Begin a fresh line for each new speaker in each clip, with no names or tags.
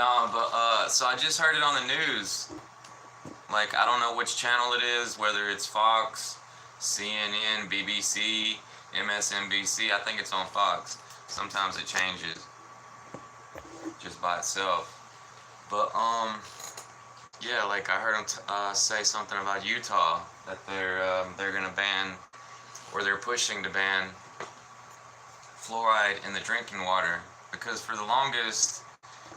No, but so I just heard it on the news. Like, I don't know which channel it is, whether it's Fox, CNN, BBC, MSNBC. I think it's on Fox. Sometimes it changes just by itself. But yeah, like I heard him say something about Utah, that they're gonna ban, or they're pushing to ban fluoride in the drinking water, because for the longest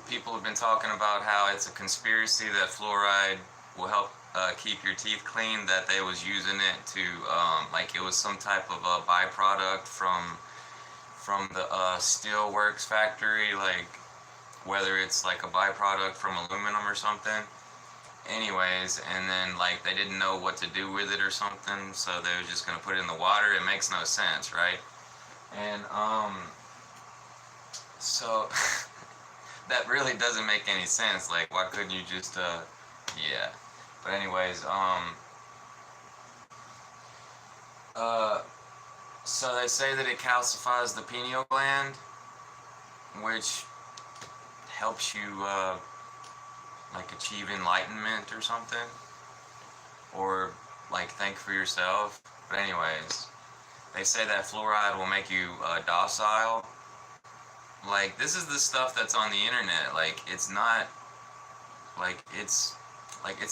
people have been talking about how it's a conspiracy that fluoride will help keep your teeth clean, that they was using it to like it was some type of a byproduct from the steel works factory, like whether it's like a byproduct from aluminum or something. Anyways, and then like they didn't know what to do with it or something, so they were just gonna put it in the water. It makes no sense, right? And so that really doesn't make any sense. Like, why couldn't you just yeah. But anyways, so they say that it calcifies the pineal gland, which helps you like achieve enlightenment or something, or like think for yourself. But anyways, they say that fluoride will make you docile. Like, this is the stuff that's on the internet. Like, it's not like it's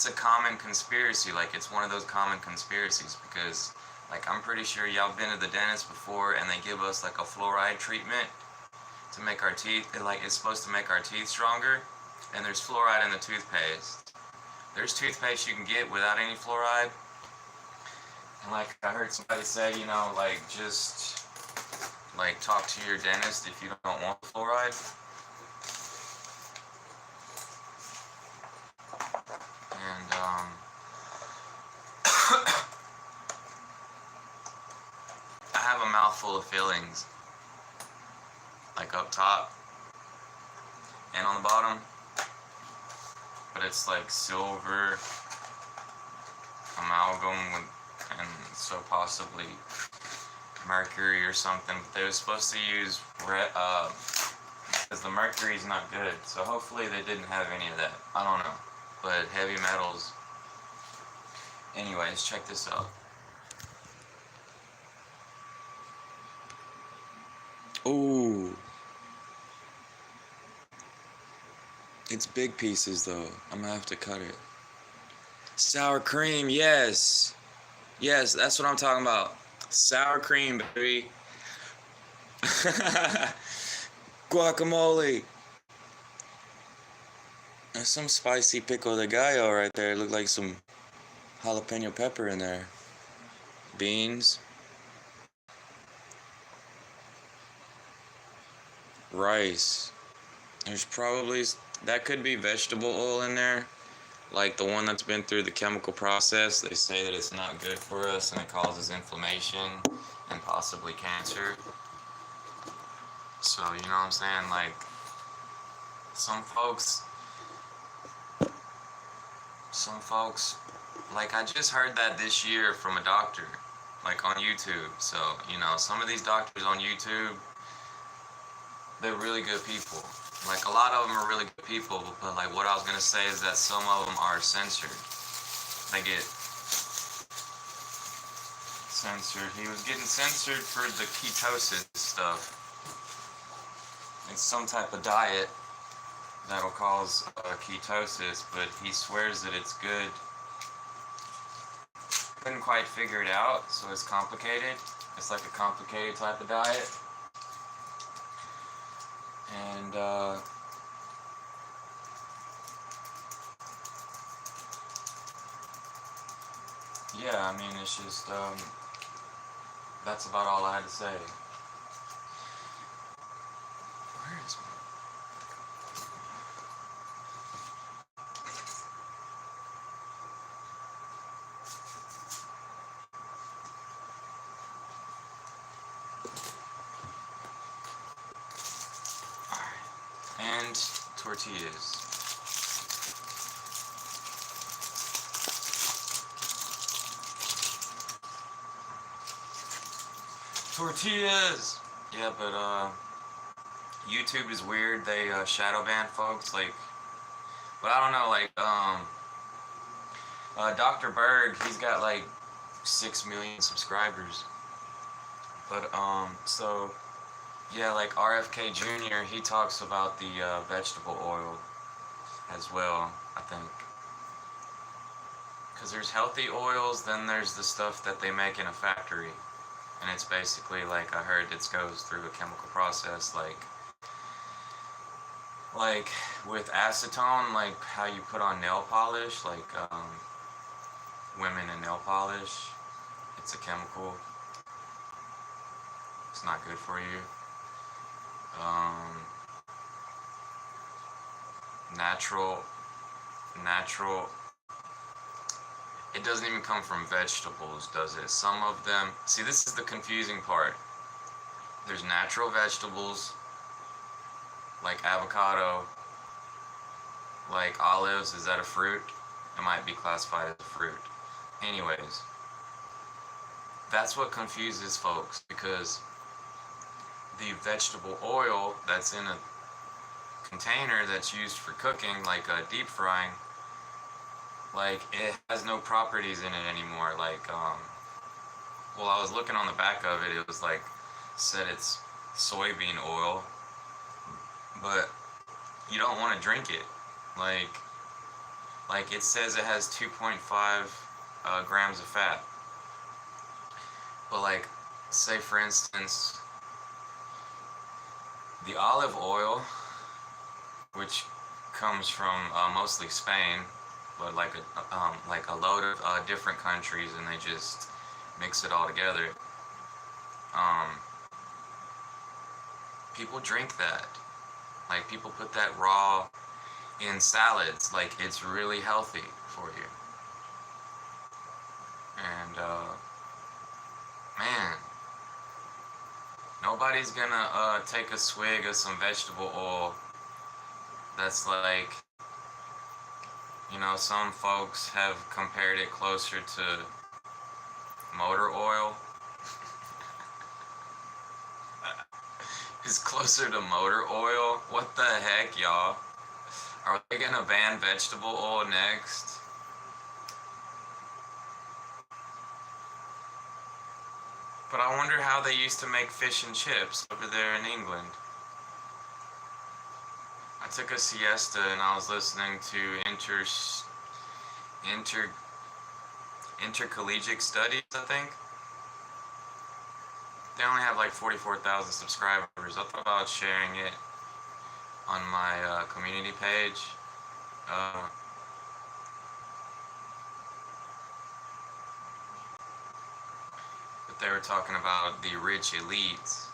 a common conspiracy. Like, it's one of those common conspiracies, because like I'm pretty sure y'all been to the dentist before and they give us like a fluoride treatment to make our teeth, it's supposed to make our teeth stronger, and there's fluoride in the toothpaste. There's toothpaste you can get without any fluoride, and like I heard somebody say, you know, like just like talk to your dentist if you don't want fluoride. And I have a mouthful of fillings, like up top and on the bottom, but it's like silver amalgam with, and so possibly mercury or something. But they were supposed to use because the mercury's not good, so hopefully they didn't have any of that. I don't know, but heavy metals. Anyways, check this out.
Ooh. It's big pieces though. I'm gonna have to cut it. Sour cream, yes. Yes, that's what I'm talking about. Sour cream, baby. Guacamole. There's some spicy pico de gallo right there. It looked like some jalapeno pepper in there. Beans. Rice. There's probably, that could be vegetable oil in there, like the one that's been through the chemical process. They say that it's not good for us and it causes inflammation and possibly cancer. So, you know what I'm saying? Like, some folks, like I just heard that this year from a doctor, like on YouTube. So, you know, some of these doctors on YouTube, they're really good people. Like, a lot of them are really good people, but like what I was gonna say is that some of them are censored. They get censored. He was getting censored for the ketosis stuff. It's some type of diet that'll cause ketosis, but he swears that it's good. Couldn't quite figure it out, so it's complicated. It's like a complicated type of diet. And yeah, I mean, it's just that's about all I had to say. Where is my... and tortillas. Tortillas! Yeah, but YouTube is weird. They shadow ban folks. Like,
But I don't know, like, Dr. Berg, he's got like 6 million subscribers. But, so, yeah, like RFK Jr., he talks about the vegetable oil as well, I think. Because there's healthy oils, then there's the stuff that they make in a factory. And it's basically, like, I heard it goes through a chemical process, like with acetone, like how you put on nail polish, like women in nail polish. It's a chemical. It's not good for you. Um, natural. It doesn't even come from vegetables, does it? Some of them. See, this is the confusing part. There's natural vegetables, like avocado, like olives. Is that a fruit? It might be classified as a fruit. Anyways, that's what confuses folks, because the vegetable oil that's in a container that's used for cooking, like deep frying, like it has no properties in it anymore. Like, well, I was looking on the back of it, it was like, said it's soybean oil, but you don't want to drink it. Like it says it has 2.5 grams of fat. But like, say for instance, the olive oil, which comes from mostly Spain, but like a load of different countries, and they just mix it all together. Um, People drink that. Like, people put that raw in salads. Like, it's really healthy for you. And man, nobody's gonna take a swig of some vegetable oil that's like, you know, some folks have compared it closer to motor oil. It's closer to motor oil? What the heck, y'all? Are they gonna ban vegetable oil next? But I wonder how they used to make fish and chips over there in England. I took a siesta and I was listening to intercollegiate studies, I think. They only have like 44,000 subscribers. I thought about sharing it on my community page. But they were talking about the rich elites.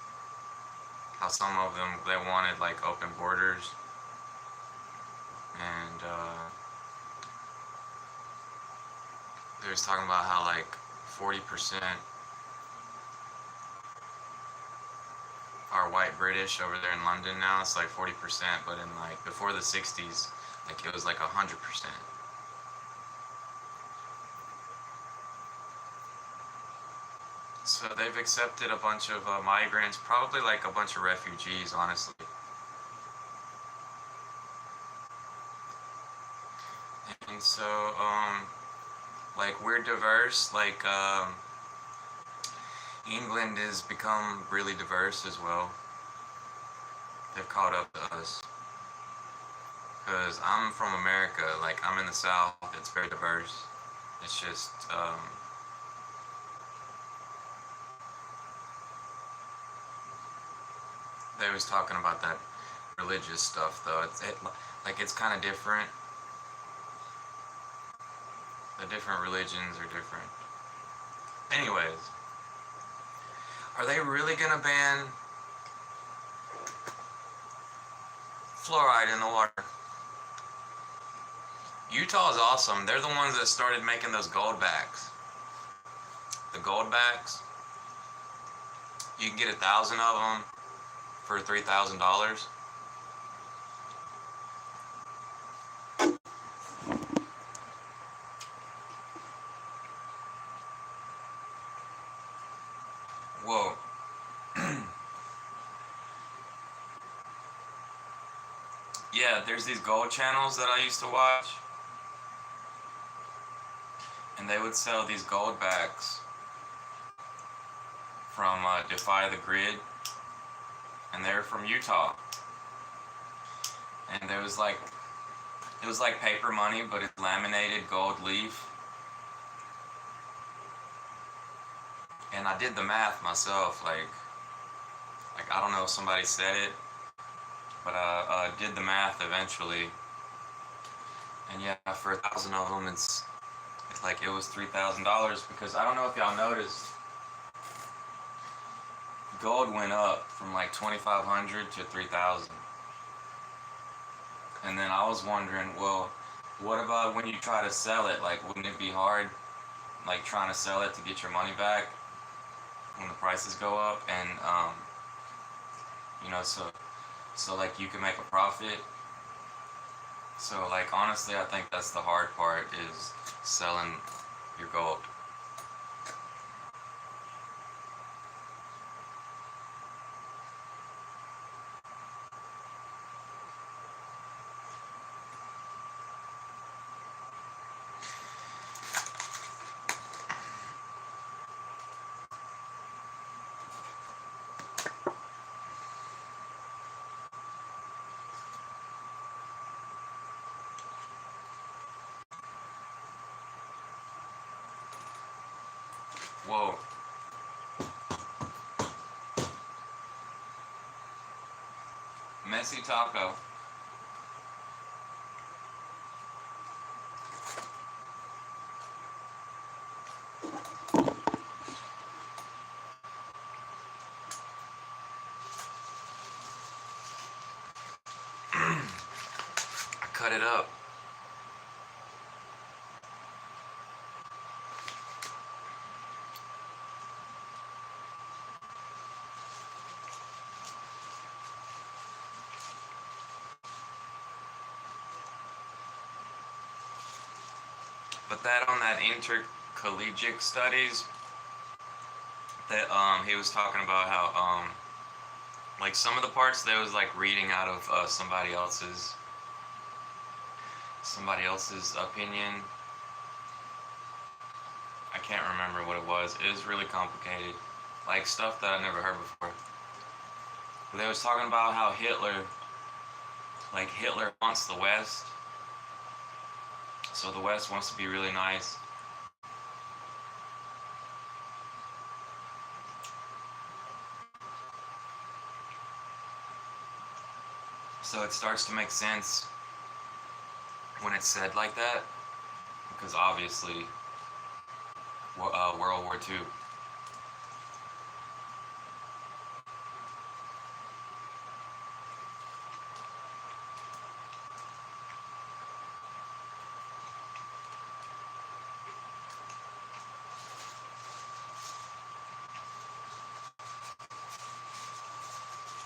How some of them, they wanted like open borders. And they was talking about how like 40% are white British over there in London now. It's like 40%, but in like before the 60s, like it was like 100%. So they've accepted a bunch of migrants, probably like a bunch of refugees, honestly. And so, like, we're diverse. Like, England has become really diverse as well. They've caught up to us. Because I'm from America, like, I'm in the South, it's very diverse. It's just, they was talking about that religious stuff, though. It's kind of different. The different religions are different. Anyways, are they really gonna ban fluoride in the water? Utah is awesome. They're the ones that started making those gold backs. The gold backs, you can get 1,000 of them for $3,000. Whoa. Yeah, there's these gold channels that I used to watch, and they would sell these gold backs from Defy the Grid, and they're from Utah. And it was like paper money, but it's laminated gold leaf. And I did the math myself, like I don't know if somebody said it, but I did the math eventually. And yeah, for 1,000 of them, it's like it was $3,000, because I don't know if y'all noticed, gold went up from like 2,500 to 3,000. And then I was wondering, well, what about when you try to sell it? Like, wouldn't it be hard, like trying to sell it to get your money back when the prices go up? And so like you can make a profit. So like honestly, I think that's the hard part, is selling your gold. Whoa. Messy taco. I cut it up. But that on that intercollegiate studies, that he was talking about how like some of the parts that was like reading out of somebody else's opinion. I can't remember what it was. It was really complicated, like stuff that I never heard before. But they was talking about how Hitler wants the West, so the West wants to be really nice. So it starts to make sense when it's said like that, because obviously, World War II.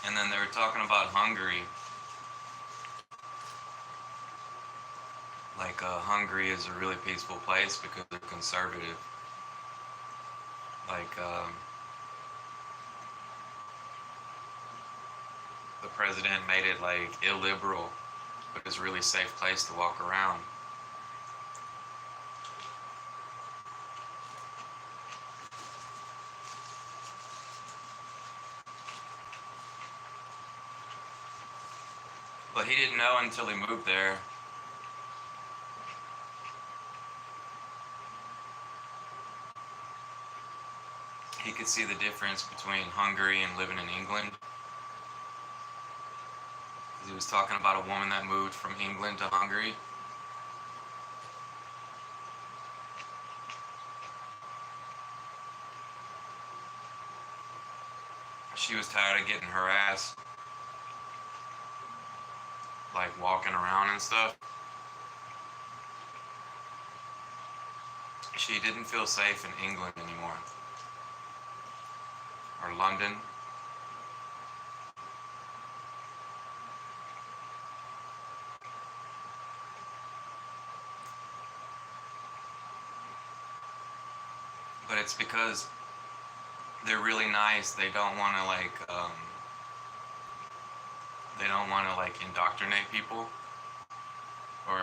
And then they were talking about Hungary. Like, Hungary is a really peaceful place because they're conservative. Like, the president made it like illiberal, but it's a really safe place to walk around. But he didn't know until he moved there. He could see the difference between Hungary and living in England. He was talking about a woman that moved from England to Hungary. She was tired of getting harassed, like walking around and stuff. She didn't feel safe in England anymore. Or London. But it's because they're really nice. They don't want to
they don't want to like indoctrinate people or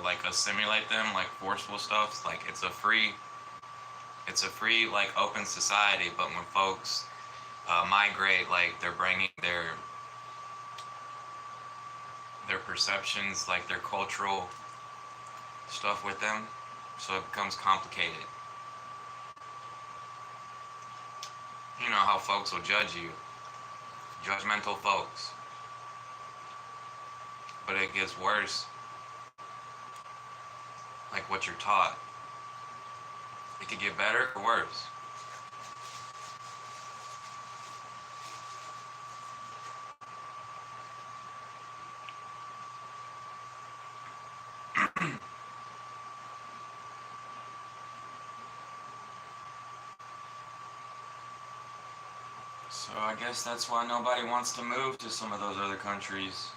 like assimilate them, like forceful stuff. Like it's a free like open society. But when folks migrate, like they're bringing their perceptions, like their cultural stuff with them, so it becomes complicated. You know how folks will judge you, judgmental folks. But it gets worse, like what you're taught. It could get better or worse. So I guess that's why nobody wants to move to some of those other countries.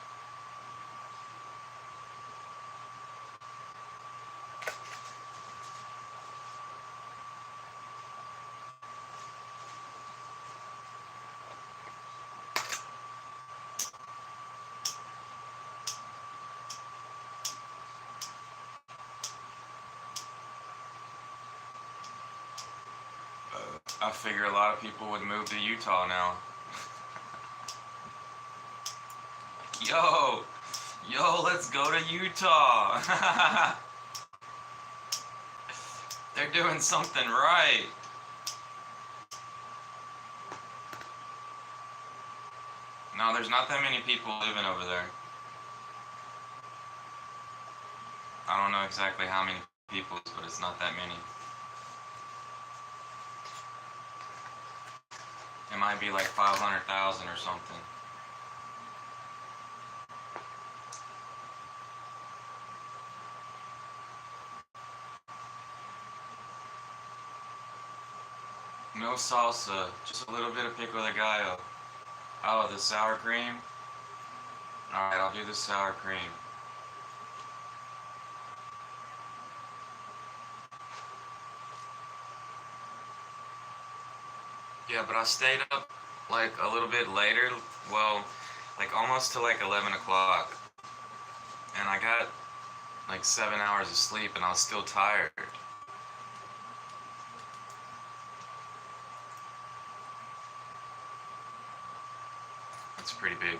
I figure a lot of people would move to Utah now. Yo, let's go to Utah. They're doing something right. No, there's not that many people living over there. I don't know exactly how many people, but it's not that many. It might be like 500,000 or something. No salsa, just a little bit of pico de gallo. Oh, the sour cream? Alright, I'll do the sour cream. Yeah, but I stayed up like a little bit later, well, like almost to like 11 o'clock. And I got like 7 hours of sleep and I was still tired. That's pretty big.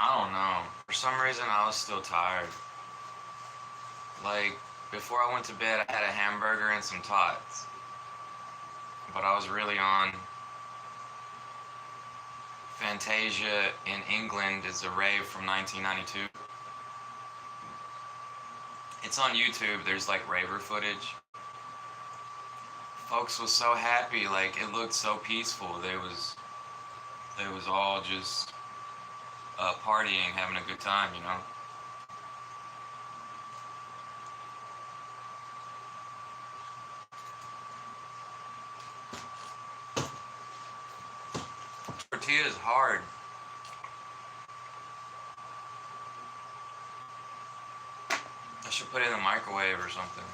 I don't know. For some reason, I was still tired. Like, before I went to bed, I had a hamburger and some tots. But I was really on Fantasia in England is a rave from 1992. It's on YouTube. There's like raver footage. Folks was so happy. Like, it looked so peaceful. They was all just partying, having a good time, you know. Tortilla is hard. I should put it in the microwave or something.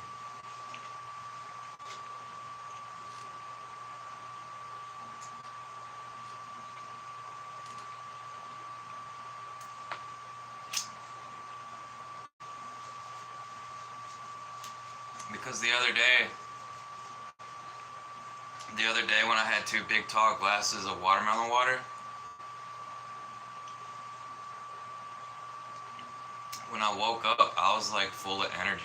Because the other day when I had 2 big tall glasses of watermelon water, when I woke up, I was like full of energy.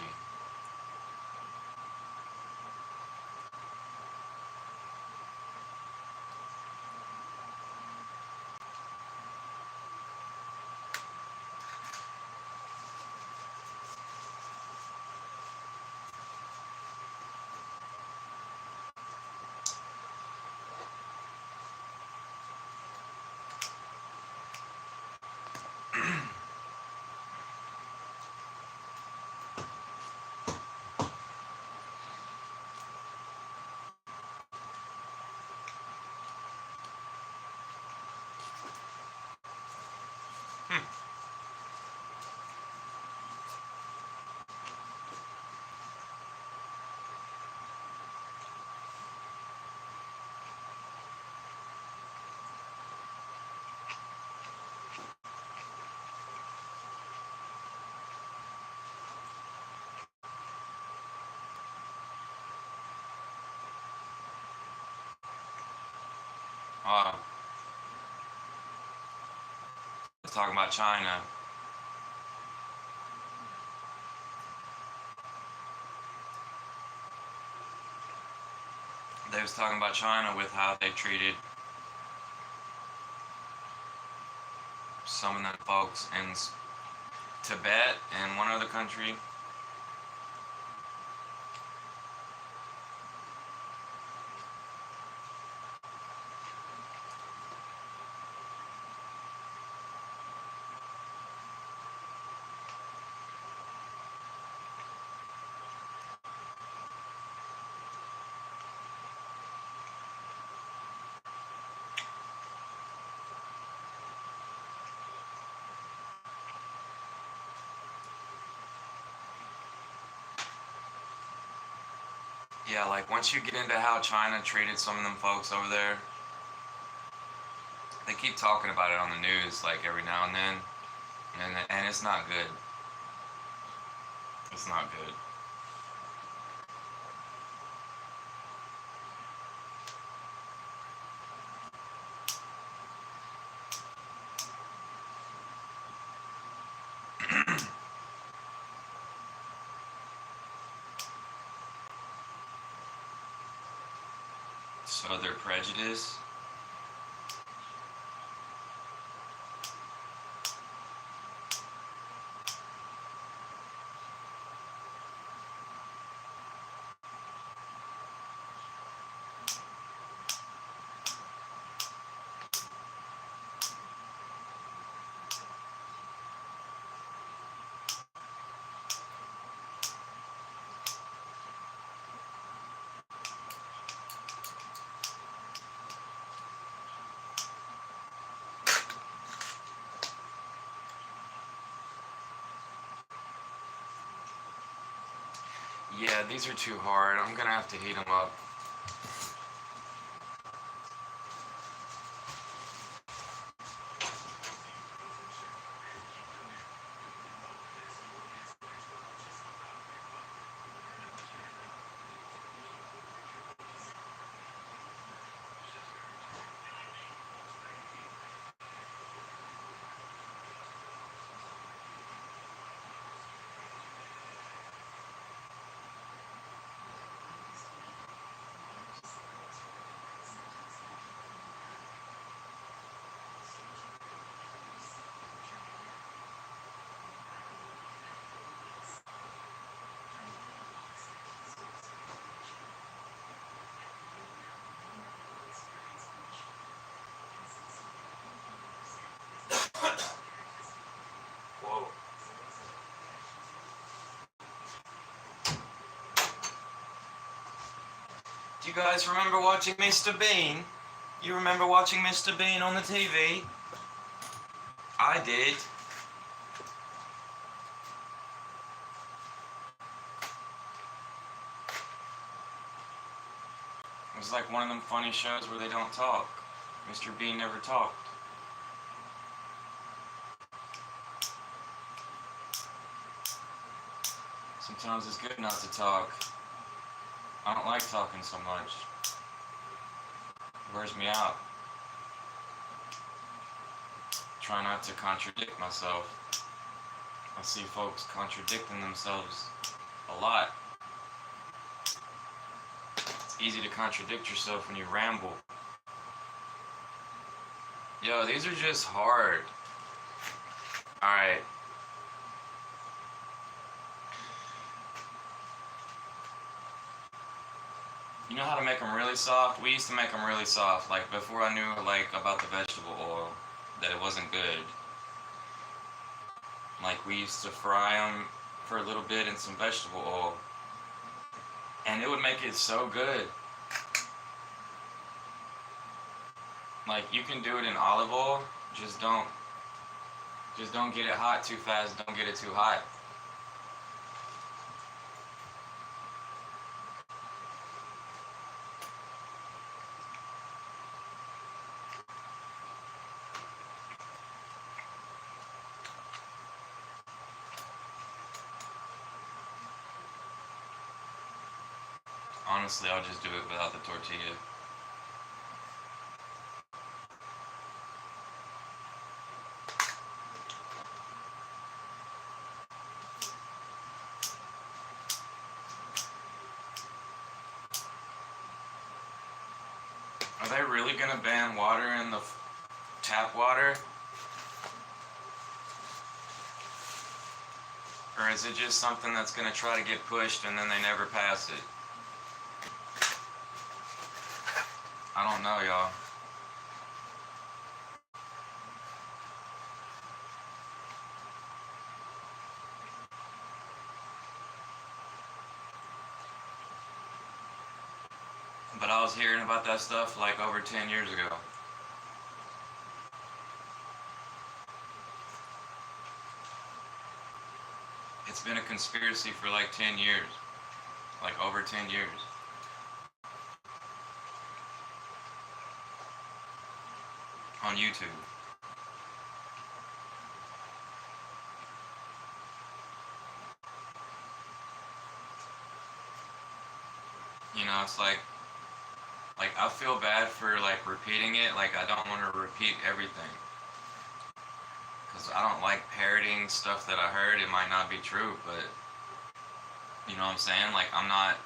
Let's talk about China. They was talking about China with how they treated some of them folks in Tibet and one other country. Yeah, like once you get into how China treated some of them folks over there, they keep talking about it on the news like every now and then, and it's not good. It's not good. So their prejudice. Yeah, these are too hard. I'm gonna have to heat them up. Whoa. Do you guys remember watching Mr. Bean? You remember watching Mr. Bean on the TV? I did. It was like one of them funny shows where they don't talk. Mr. Bean never talked. Sometimes it's good not to talk. I don't like talking so much. It wears me out. Try not to contradict myself. I see folks contradicting themselves a lot. It's easy to contradict yourself when you ramble. Yo, these are just hard. Alright. You know how to make them really soft? We used to make them really soft. Like before I knew like about the vegetable oil, that it wasn't good. Like we used to fry them for a little bit in some vegetable oil. And it would make it so good. Like you can do it in olive oil, just don't get it hot too fast, don't get it too hot. Honestly, I'll just do it without the tortilla. they really gonna ban water in the tap water? Or is it just something that's gonna try to get pushed and then they never pass it? I don't know, y'all. But I was hearing about that stuff like over 10 years ago. It's been a conspiracy for like 10 years. Like over 10 years. On YouTube. You know, it's like I feel bad for like repeating it. Like I don't want to repeat everything. Because I don't like parroting stuff that I heard. It might not be true, but you know what I'm saying? Like I'm not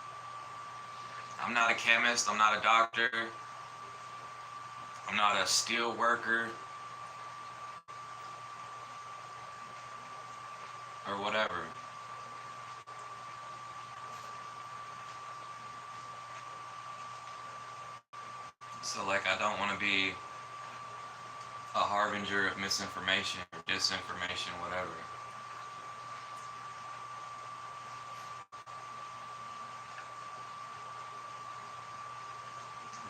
a chemist, I'm not a doctor, I'm not a steel worker or whatever. So like I don't want to be a harbinger of misinformation or disinformation, whatever.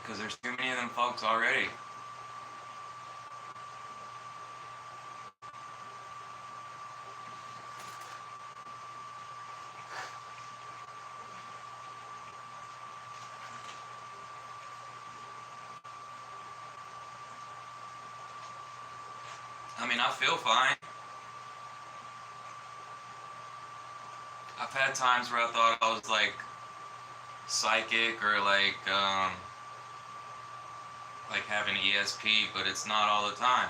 Because there's too many of them folks already. I mean, I feel fine. I've had times where I thought I was like psychic or like having ESP, but it's not all the time.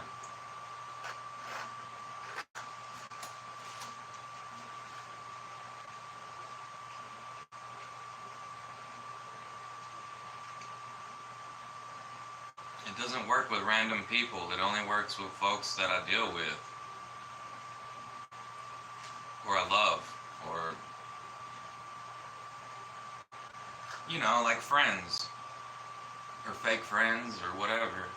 It doesn't work with random people. It only works with folks that I deal with, or I love, or, you know, like friends, or fake friends, or whatever.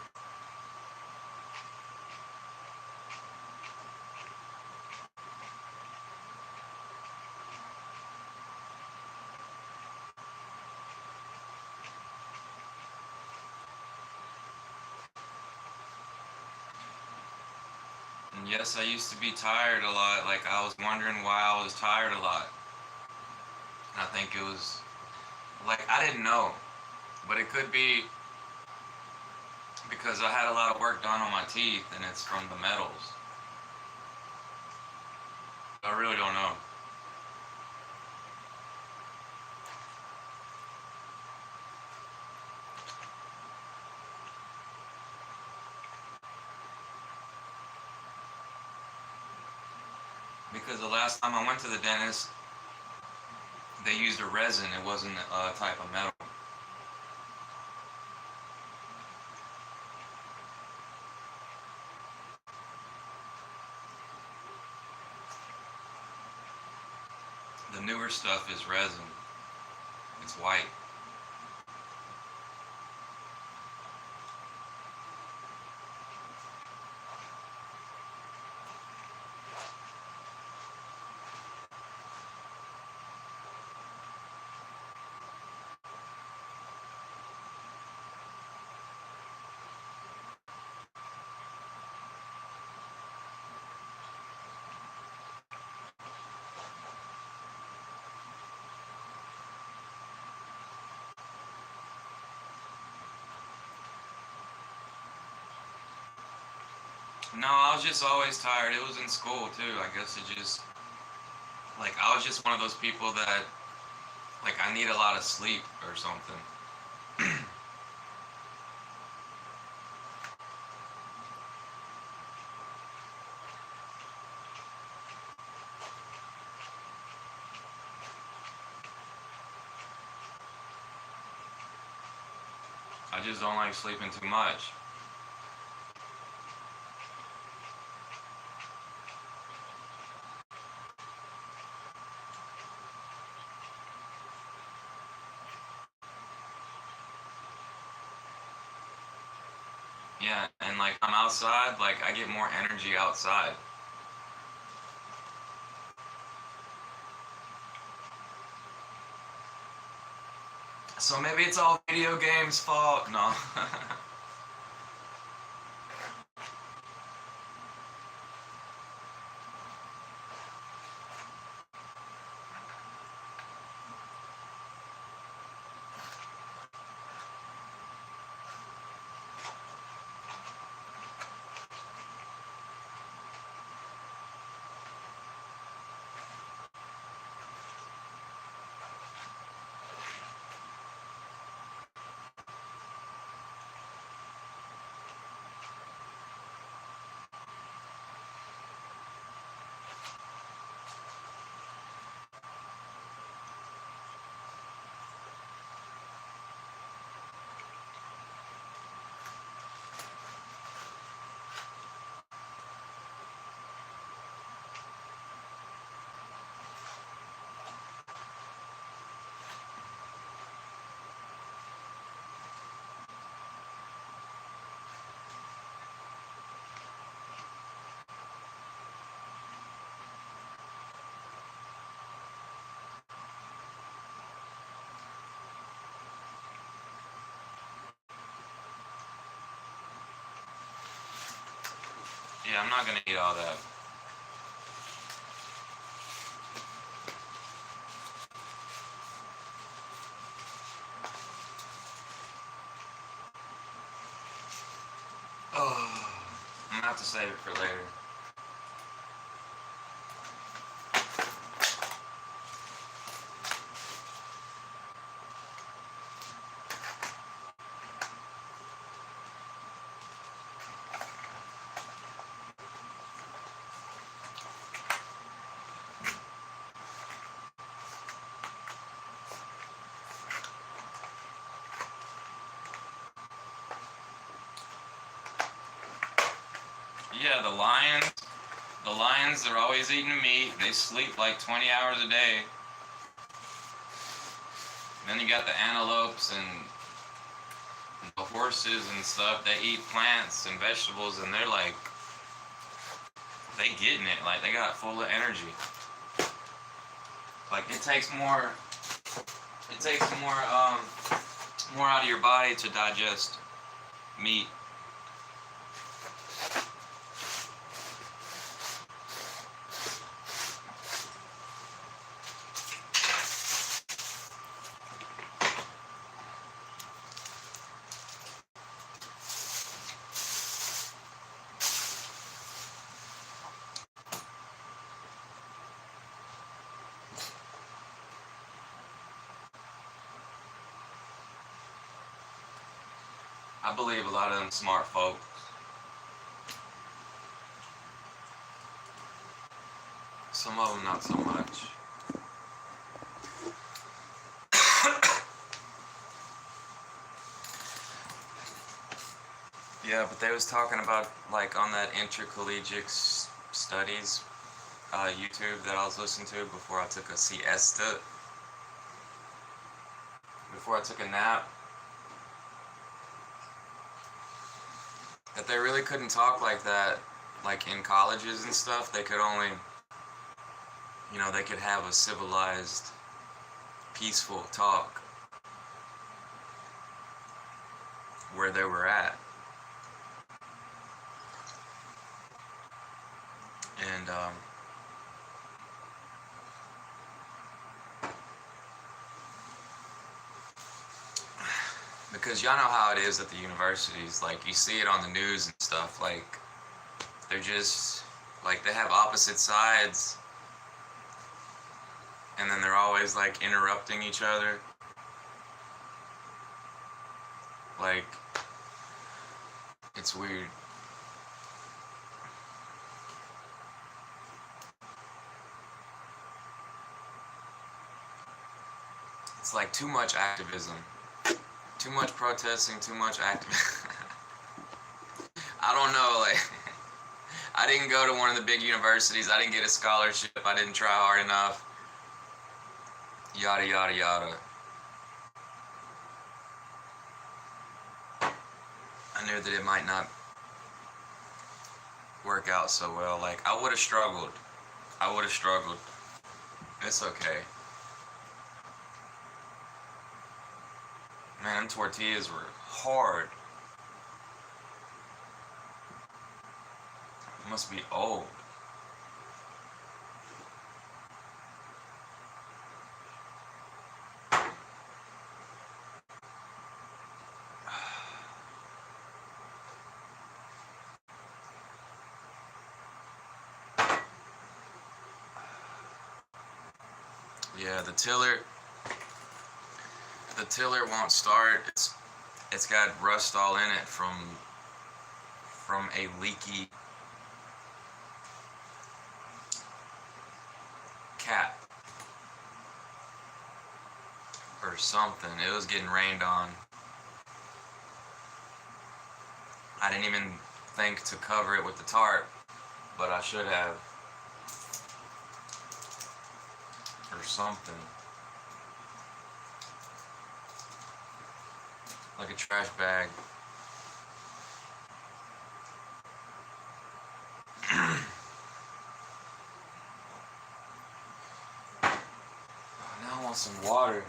And yes, I used to be tired a lot. Like, I was wondering why I was tired a lot. And I think it was, like, I didn't know. But it could be because I had a lot of work done on my teeth and it's from the metals. I really don't know. Because the last time I went to the dentist, they used a resin. It wasn't a type of metal. The newer stuff is resin. It's white. No, I was just always tired. It was in school too. I guess it just, like, I was just one of those people that, like, I need a lot of sleep or something. I
I just don't like sleeping too much. Yeah, and like I'm outside, like I get more energy outside. So maybe it's all video games' fault. No. Yeah, I'm not gonna eat all that. Oh, I'm gonna have to save it for later. Yeah, the lions, they're always eating meat. They sleep like 20 hours a day. Then you got the antelopes and the horses and stuff. They eat plants and vegetables, and they're like, they getting it. Like they got full of energy. Like it takes more. It takes more out of your body to digest meat. I believe a lot of them smart folks. Some of them not so much. Yeah, but they was talking about like on that intercollegiate studies YouTube that I was listening to before I took a siesta, before I took a nap, that they really couldn't talk like that, like in colleges and stuff. They could only, they could have a civilized, peaceful talk where they were at. And because y'all know how it is at the universities, like you see it on the news and stuff, like they're just, like they have opposite sides, and then they're always like interrupting each other. Like, it's weird. It's like too much activism. too much protesting, too much acting. I don't know, like, I didn't go to one of the big universities, I didn't get a scholarship, I didn't try hard enough, yada yada yada. I knew that it might not work out so well. Like, I would have struggled. I would have struggled. It's okay. Man, them tortillas were hard. It must be old. Yeah, the tiller won't start. It's got rust all in it from a leaky cap or something. It was getting rained on. I didn't even think to cover it with the tarp, but I should have. Or something. Like a trash bag. Now I want some water.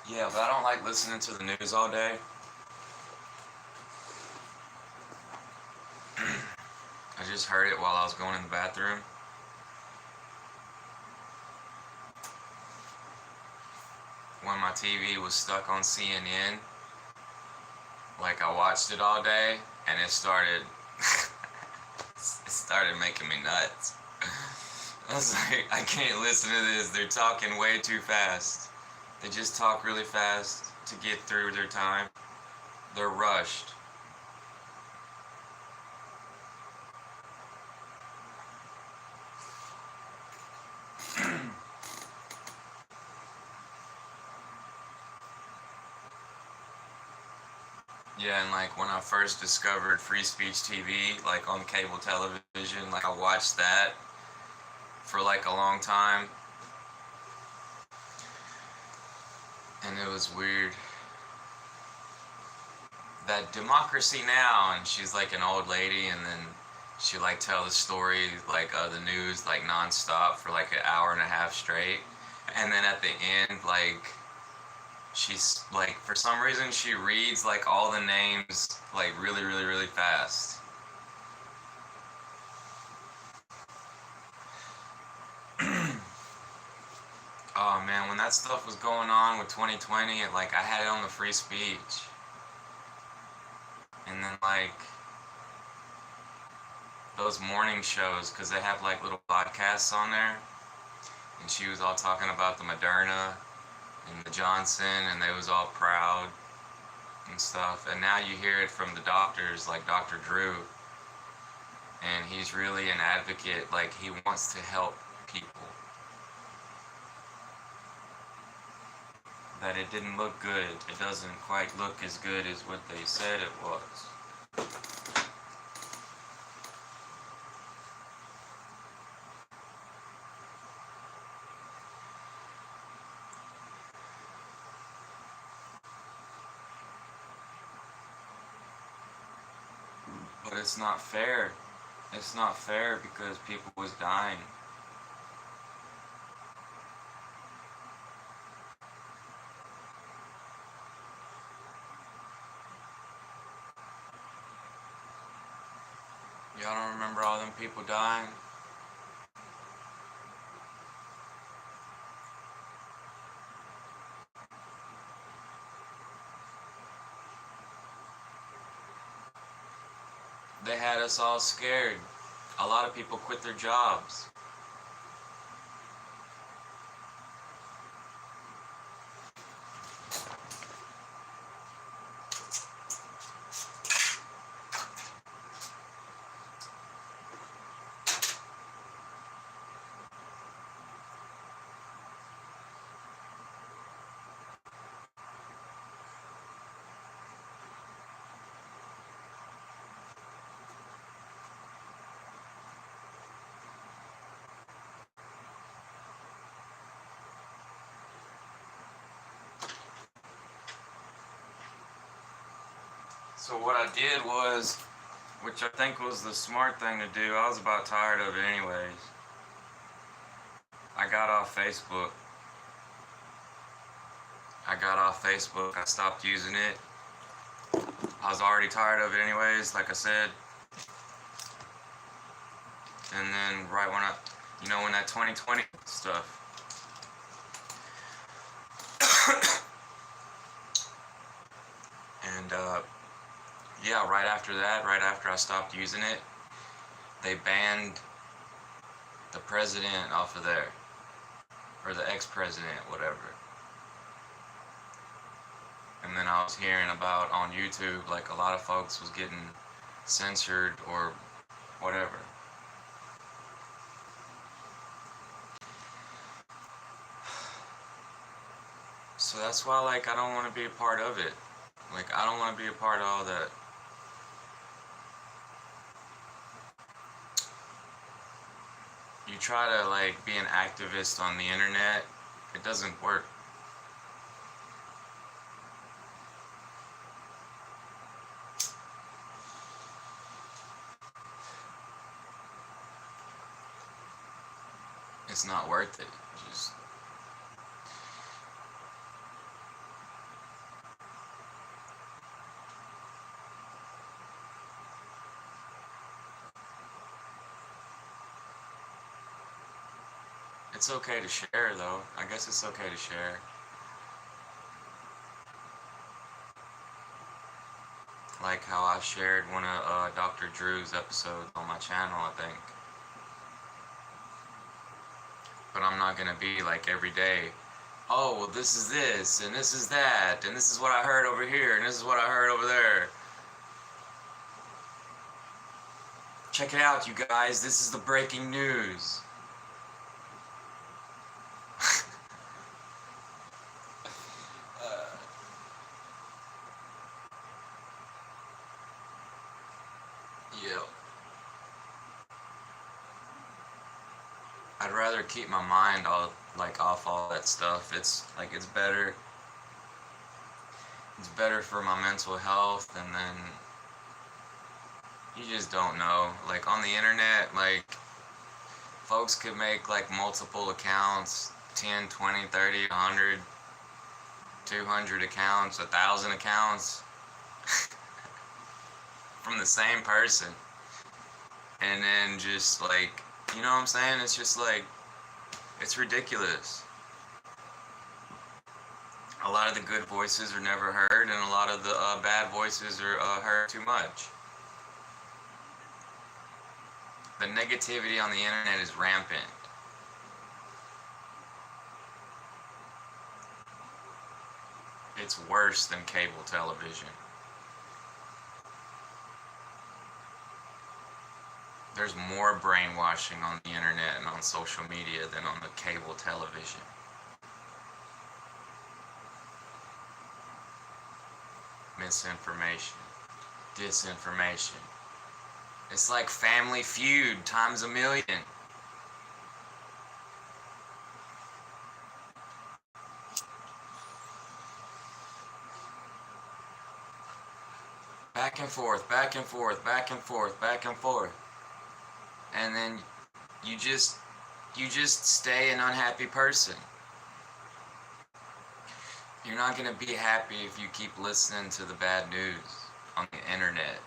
Yeah, but I don't like listening to the news all day. I just heard it while I was going in the bathroom. When my TV was stuck on CNN, like I watched it all day, and it started making me nuts. I was like, I can't listen to this. They're talking way too fast. They just talk really fast to get through their time. They're rushed. Yeah, and like when I first discovered free speech TV, like on cable television, like I watched that for like a long time. And it was weird. That Democracy Now, and she's like an old lady, and then she like tell the story like the news like nonstop for like an hour and a half straight, and then at the end like she's like for some reason she reads like all the names like really really really fast. Oh man, when that stuff was going on with 2020, like I had it on the free speech, and then like those morning shows, because they have like little podcasts on there, and she was all talking about the Moderna and the Johnson, and they was all proud and stuff. And now you hear it from the doctors, like Dr. Drew, and he's really an advocate. Like he wants to help people. That it didn't look good. It doesn't quite look as good as what they said it was. But it's not fair. It's not fair because people was dying. Y'all don't remember all them people dying?
they had us all scared. A lot of people quit their jobs. So what I did was, which I think was the smart thing to do, I was about tired of it anyways. I got off Facebook. I stopped using it. I was already tired of it anyways, like I said. And then right when when that 2020 stuff. And yeah, right after that, right after I stopped using it, they banned the president off of there. Or the ex-president, whatever. And then I was hearing about on YouTube, like a lot of folks was getting censored or whatever. So that's why, like, I don't want to be a part of it. Like, I don't want to be a part of all that. You try to, like, be an activist on the internet, it doesn't work. It's not worth it. Just it's okay to share, though. I guess it's okay to share. Like how I shared one of Dr. Drew's episodes on my channel, I think. But I'm not gonna be like every day, oh, well, this is this, and this is that, and this is what I heard over here, and this is what I heard over there. Check it out, you guys. This is the breaking news. Yeah. I'd rather keep my mind off all that stuff. It's better. It's better for my mental health, and then you just don't know. Like on the internet, like folks could make like multiple accounts, 10, 20, 30, 100, 200 accounts, 1,000 accounts from the same person. And then just like, you know what I'm saying? It's just like, it's ridiculous. A lot of the good voices are never heard, and a lot of the bad voices are heard too much. The negativity on the internet is rampant. It's worse than cable television. There's more brainwashing on the internet and on social media than on the cable television. Misinformation, disinformation. It's like Family Feud times a million. Back and forth, back and forth, back and forth, back and forth. And then you just stay an unhappy person. You're not going to be happy if you keep listening to the bad news on the internet.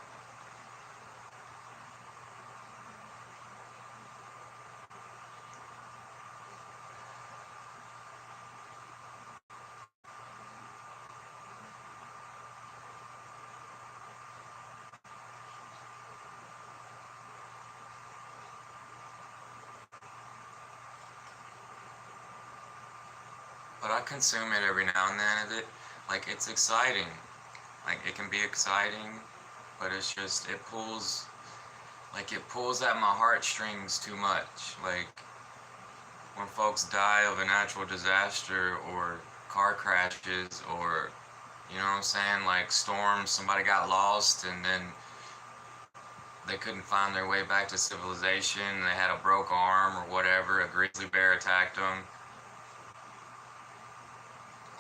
but I consume it every now and then. Like, it's exciting. Like, it can be exciting, but it's just, it pulls at my heartstrings too much. Like, when folks die of a natural disaster or car crashes or, you know what I'm saying, like storms, somebody got lost and then they couldn't find their way back to civilization, they had a broke arm or whatever, a grizzly bear attacked them.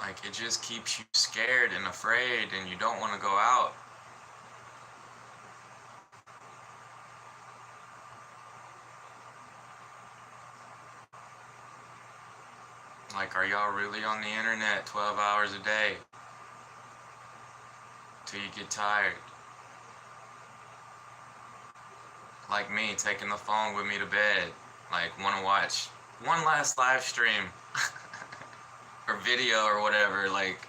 Like, it just keeps you scared and afraid and you don't want to go out. Like, are y'all really on the internet 12 hours a day till you get tired? Like me, taking the phone with me to bed. Like, want to watch one last live stream or video or whatever. Like,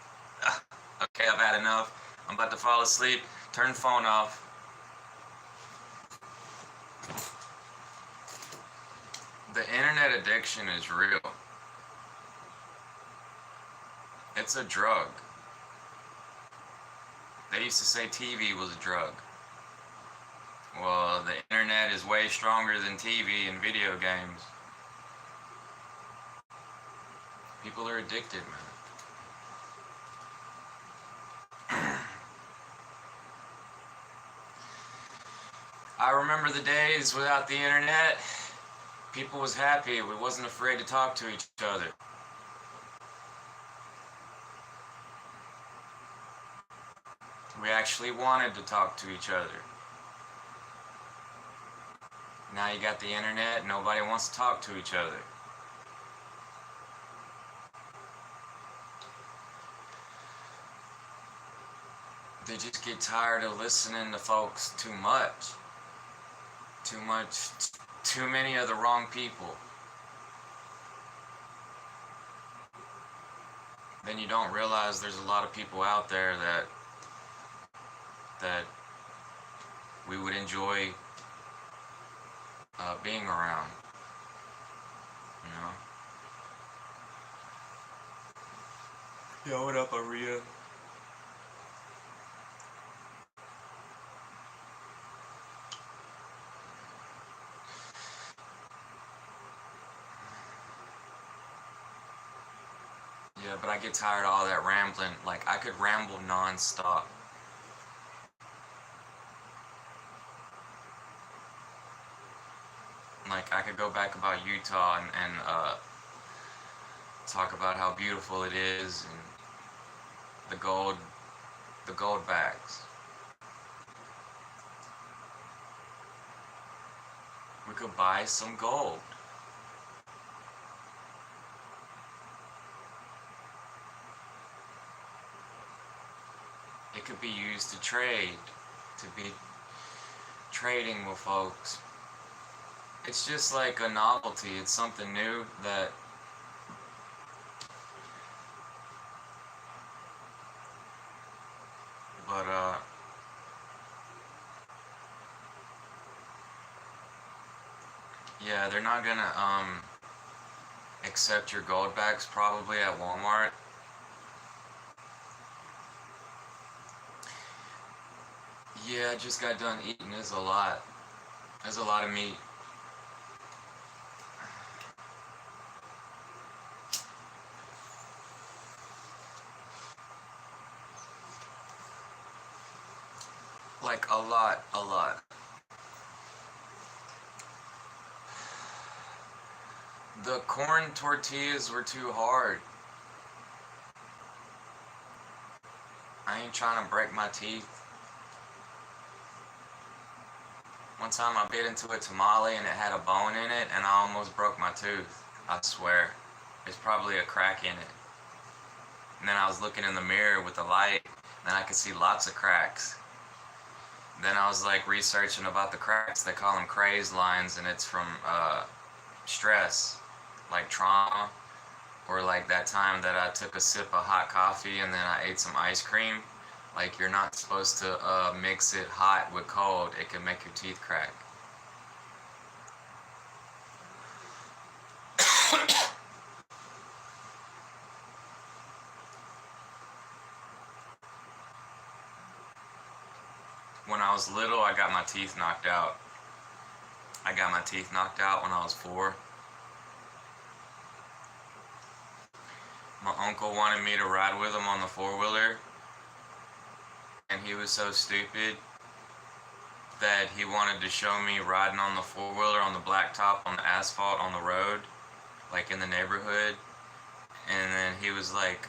okay, I've had enough. I'm about to fall asleep. Turn the phone off. The internet addiction is real. It's a drug. They used to say TV was a drug. Well, the internet is way stronger than TV and video games. People are addicted, man. I remember the days without the internet. People was happy. We wasn't afraid to talk to each other. We actually wanted to talk to each other. Now you got the internet, nobody wants to talk to each other. They just get tired of listening to folks too much. Too many of the wrong people. Then you don't realize there's a lot of people out there that we would enjoy being around, you know? Yo, what up, Aria? Yeah, but I get tired of all that rambling. Like, I could ramble non-stop. Like, I could go back about Utah and talk about how beautiful it is and the gold bags. We could buy some gold. It could be used to trade, to be trading with folks. It's just like a novelty. It's something new that yeah, they're not gonna accept your gold bags probably at Walmart. Yeah, I just got done eating. There's a lot of meat. Like, a lot. The corn tortillas were too hard. I ain't trying to break my teeth. One time I bit into a tamale and it had a bone in it and I almost broke my tooth. I swear. There's probably a crack in it. And then I was looking in the mirror with the light and I could see lots of cracks. Then I was like researching about the cracks. They call them crazed lines, and it's from stress, like trauma, or like that time that I took a sip of hot coffee and then I ate some ice cream. Like, you're not supposed to mix it hot with cold. It can make your teeth crack.
when I was little, I got my teeth knocked out. I got my teeth knocked out when I was 4. My uncle wanted me to ride with him on the 4-wheeler, and he was so stupid that he wanted to show me riding on the 4-wheeler on the blacktop on the asphalt on the road, like in the neighborhood. And then he was like,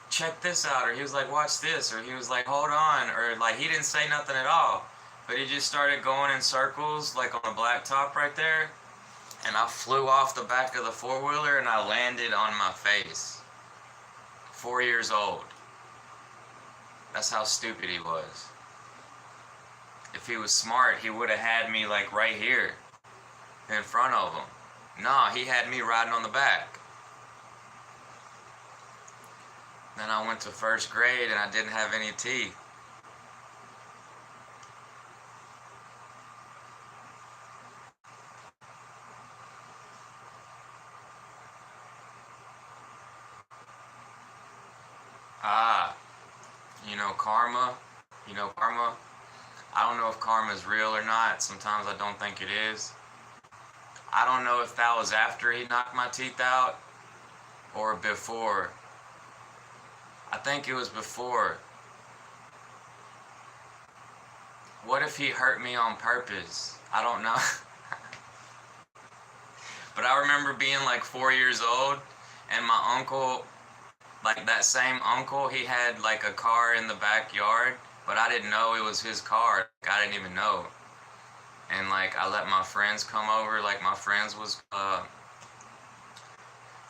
check this out, or he was like, watch this, or he was like, hold on, or like he didn't say nothing at all, but he just started going in circles like on the blacktop right there, and I flew off the back of the 4-wheeler and I landed on my face. 4 years old. That's how stupid he was. If he was smart, he would have had me like right here in front of him. Nah, he had me riding on the back. Then I went to 1st grade and I didn't have any teeth. Ah, karma. Karma. I don't know if karma is real or not. Sometimes I don't think it is. I don't know if that was after he knocked my teeth out or before. I think it was before. What if he hurt me on purpose? I don't know. But I remember being like 4 years old, and my uncle, like that same uncle, he had like a car in the backyard, but I didn't know it was his car. Like, I didn't even know. And like I let my friends come over. Like my friends was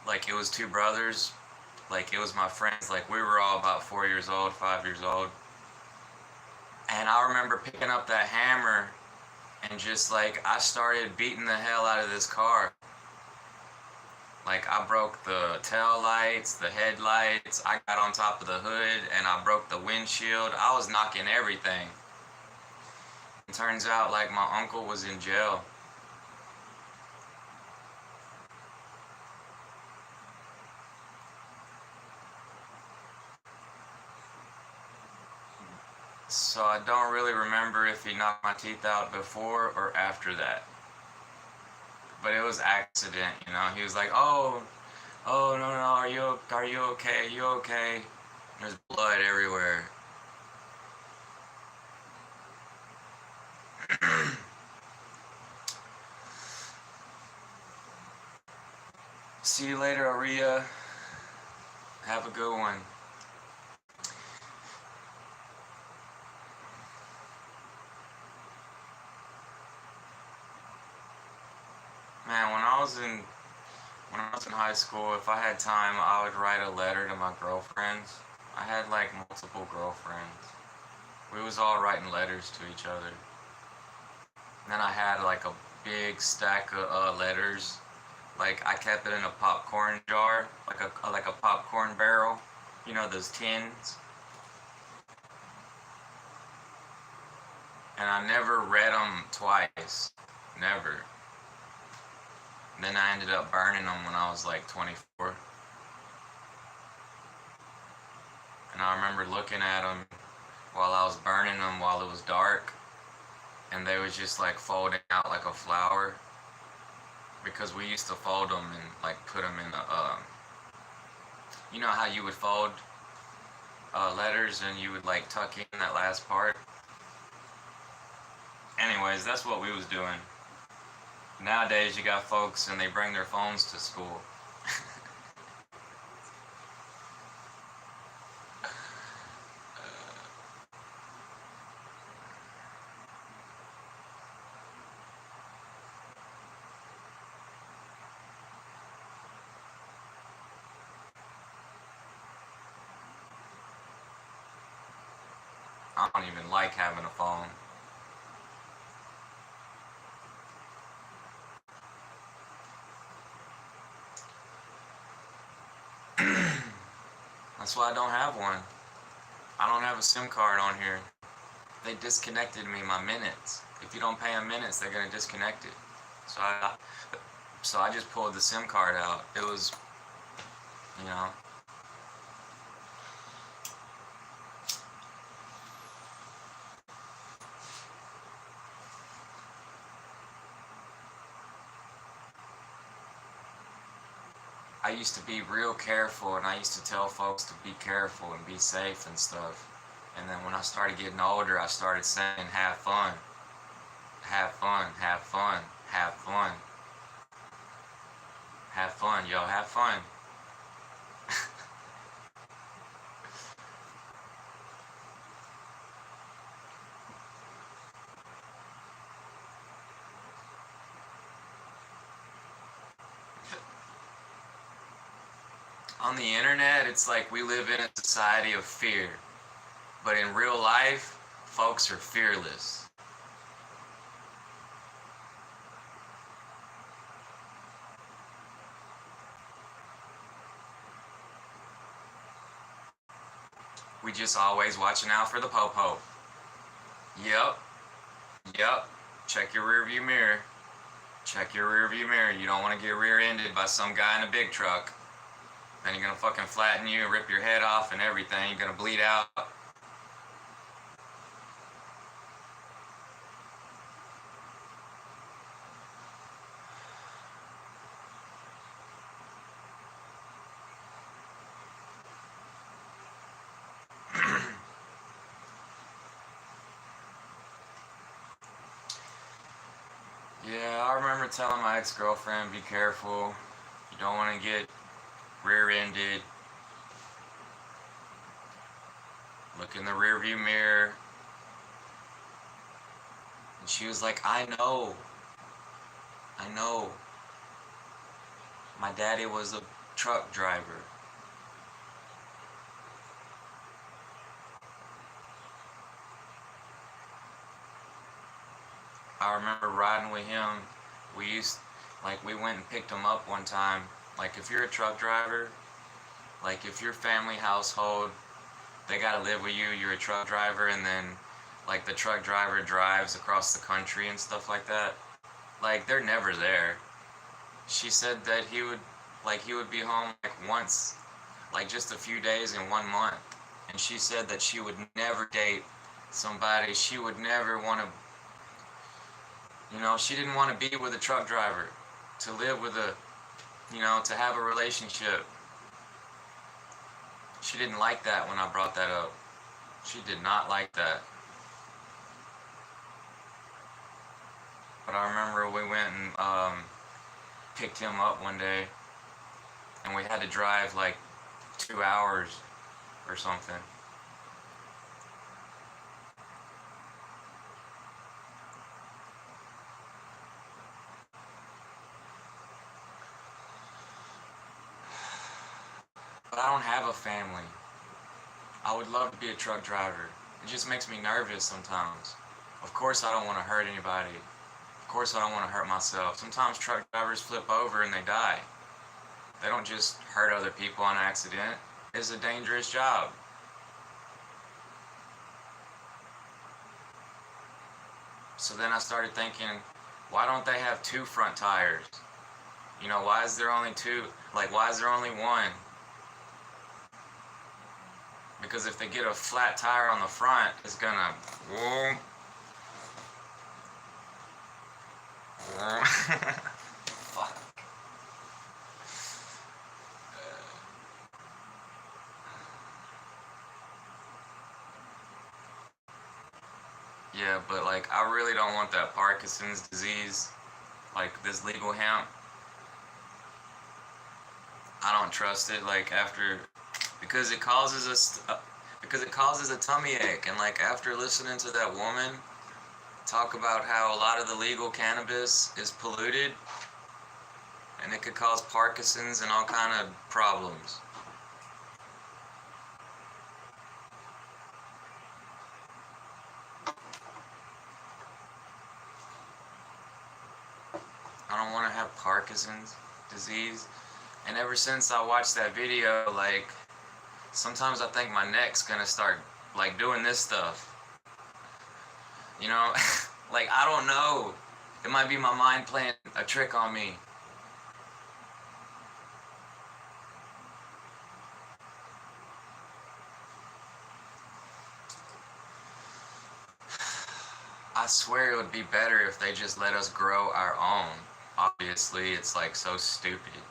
like it was 2 brothers. Like it was my friends. Like we were all about 4 years old, 5 years old. And I remember picking up that hammer and just like I started beating the hell out of this car. Like I broke the tail lights, the headlights, I got on top of the hood, and I broke the windshield. I was knocking everything. It turns out like my uncle was in jail. So I don't really remember if he knocked my teeth out before or after that. But it was accident, He was like, oh no, are you okay? Are you okay? There's blood everywhere. See you later, Aria. Have a good one. Man, when I was in high school, if I had time, I would write a letter to my girlfriends. I had like multiple girlfriends. We was all writing letters to each other. And then I had like a big stack of letters. Like I kept it in a popcorn jar, like a popcorn barrel. Those tins. And I never read them twice. Never. Then I ended up burning them when I was like 24. And I remember looking at them while I was burning them while it was dark. And they was just like folding out like a flower. Because we used to fold them and like put them in a, you know how you would fold letters and you would like tuck in that last part? Anyways, that's what we was doing. Nowadays you got folks and they bring their phones to school. I don't even like having a phone. That's why I don't have one. I don't have a SIM card on here. They disconnected me my minutes. If you don't pay them minutes, they're gonna disconnect it. So I just pulled the SIM card out. It was,
I used to be real careful, and I used to tell folks to be careful and be safe and stuff. And then when I started getting older, I started saying, have fun, have fun, have fun, have fun, have fun, yo, have fun. On the internet, it's like we live in a society of fear. But in real life, folks are fearless. We just always watching out for the po-po. Yep, yep. Check your rear view mirror. Check your rear view mirror. You don't want to get rear-ended by some guy in a big truck. Then you're gonna fucking flatten you, rip your head off and everything. You're gonna bleed out. Yeah, I remember telling my ex-girlfriend, be careful. You don't want to get rear-ended. Look in the rearview mirror. And she was like, I know. I know. My daddy was a truck driver. I remember riding with him. We went and picked him up one time. Like, if you're a truck driver, like, if your family household, they gotta live with you, you're a truck driver, and then, like, the truck driver drives across the country and stuff like that. Like, they're never there. She said that he would be home, like, once, like, just a few days in 1 month. And she said that she would never date somebody. She would never want to, she didn't want to be with a truck driver, to live with to have a relationship. She didn't like that when I brought that up. She did not like that. But I remember we went and picked him up one day, and we had to drive like 2 hours or something. But I don't have a family. I would love to be a truck driver. It just makes me nervous sometimes. Of course I don't want to hurt anybody. Of course I don't want to hurt myself. Sometimes truck drivers flip over and they die. They don't just hurt other people on accident. It's a dangerous job. So then I started thinking, why don't they have 2 front tires? Why is there only 2? Like, why is there only 1? Because if they get a flat tire on the front, it's gonna... Fuck. Yeah, but like, I really don't want that Parkinson's disease, like this legal hemp. I don't trust it. Like, because it causes a tummy ache, and like after listening to that woman talk about how a lot of the legal cannabis is polluted, and it could cause Parkinson's and all kind of problems. I don't want to have Parkinson's disease. And ever since I watched that video, like, sometimes I think my neck's gonna start, like, doing this stuff. Like, I don't know. It might be my mind playing a trick on me. I swear it would be better if they just let us grow our own. Obviously, it's like so stupid.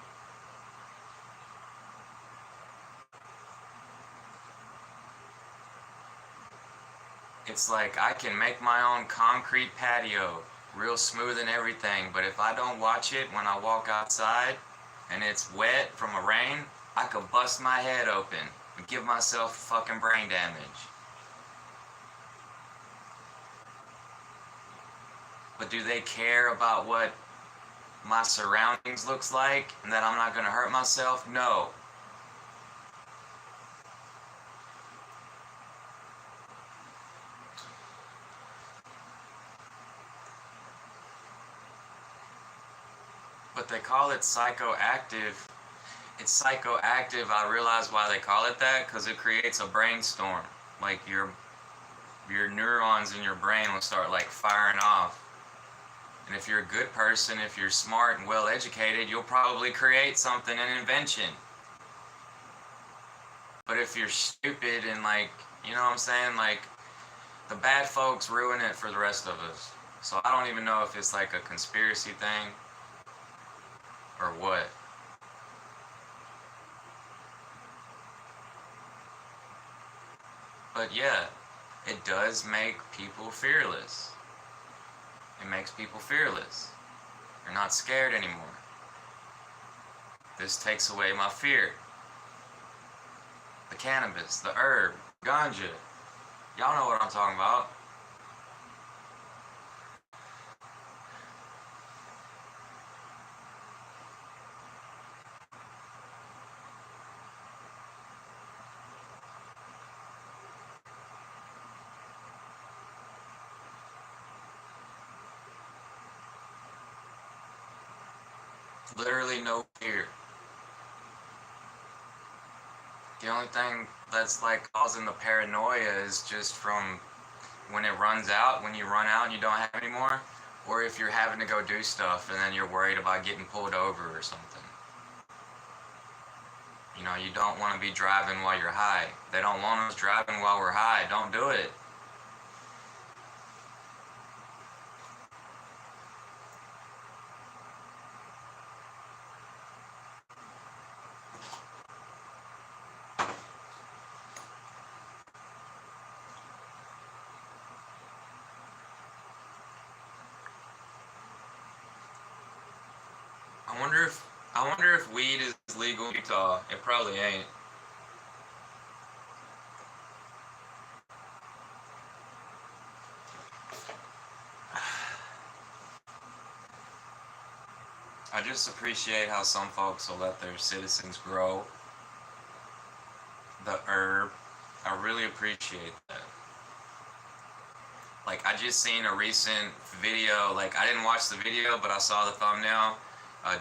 It's like I can make my own concrete patio, real smooth and everything, but if I don't watch it when I walk outside and it's wet from a rain, I could bust my head open and give myself fucking brain damage. But do they care about what my surroundings looks like and that I'm not going to hurt myself? No. But they call it psychoactive. It's psychoactive. I realize why they call it that, because it creates a brainstorm. Like your neurons in your brain will start like firing off. And if you're a good person, if you're smart and well educated, you'll probably create something, an invention. But if you're stupid and like, you know what I'm saying, like the bad folks ruin it for the rest of us. So I don't even know if it's like a conspiracy thing or what. But yeah, it does make people fearless. It makes people fearless. You're not scared anymore. This takes away my fear. The cannabis, the herb, ganja. Y'all know what I'm talking about. Literally no fear. The only thing that's like causing the paranoia is just from when it runs out, when you run out and you don't have any more, or if you're having to go do stuff and then you're worried about getting pulled over or something. You know, you don't want to be driving while you're high. They don't want us driving while we're high. Don't do it. I wonder if weed is legal in Utah. It probably ain't. I just appreciate how some folks will let their citizens grow the herb. I really appreciate that. Like, I just seen a recent video. Like, I didn't watch the video, but I saw the thumbnail.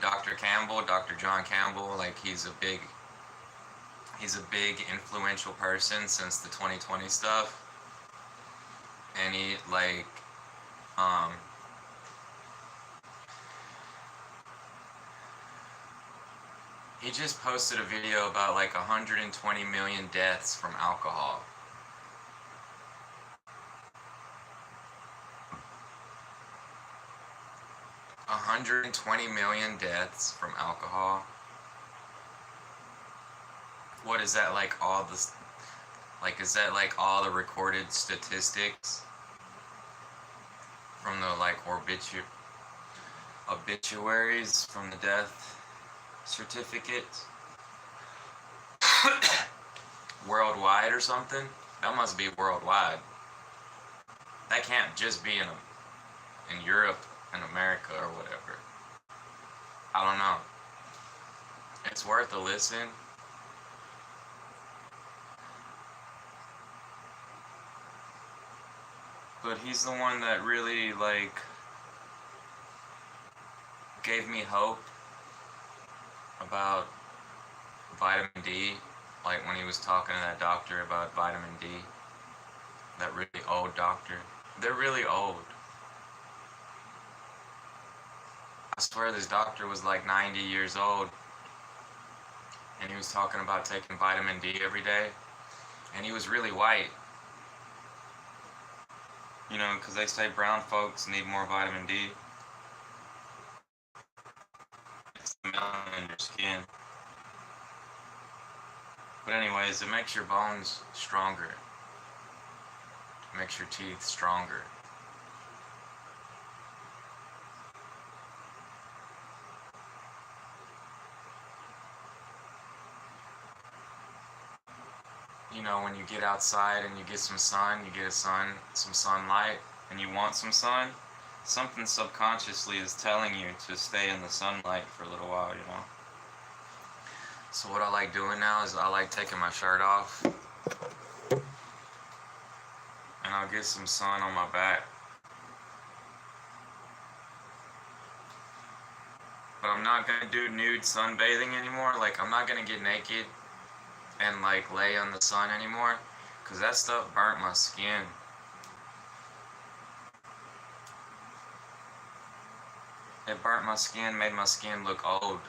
Dr. Campbell, Dr. John Campbell, like he's a big influential person since the 2020 stuff. And he like he just posted a video about like 120 million deaths from alcohol. $120 million deaths from alcohol. What is that like all the like is that like all the recorded statistics from the like obituaries from the death certificates worldwide or something? That must be worldwide. That can't just be in Europe and America or whatever. I don't know. It's worth a listen. But he's the one that really like gave me hope about vitamin D, like when he was talking to that doctor about vitamin D, that really old doctor. They're really old. I swear this doctor was like 90 years old, and he was talking about taking vitamin D every day, and he was really white. You know, because they say brown folks need more vitamin D. It's the melanin in your skin. But anyways, it makes your bones stronger. It makes your teeth stronger. You know, when you get outside and you get some sun, you get some sunlight, and you want some sun, something subconsciously is telling you to stay in the sunlight for a little while, you know. So what I like doing now is I like taking my shirt off, and I'll get some sun on my back. But I'm not gonna do nude sunbathing anymore. Like, I'm not gonna get naked and like lay on the sun anymore, because that stuff burnt my skin. It burnt my skin, made my skin look old.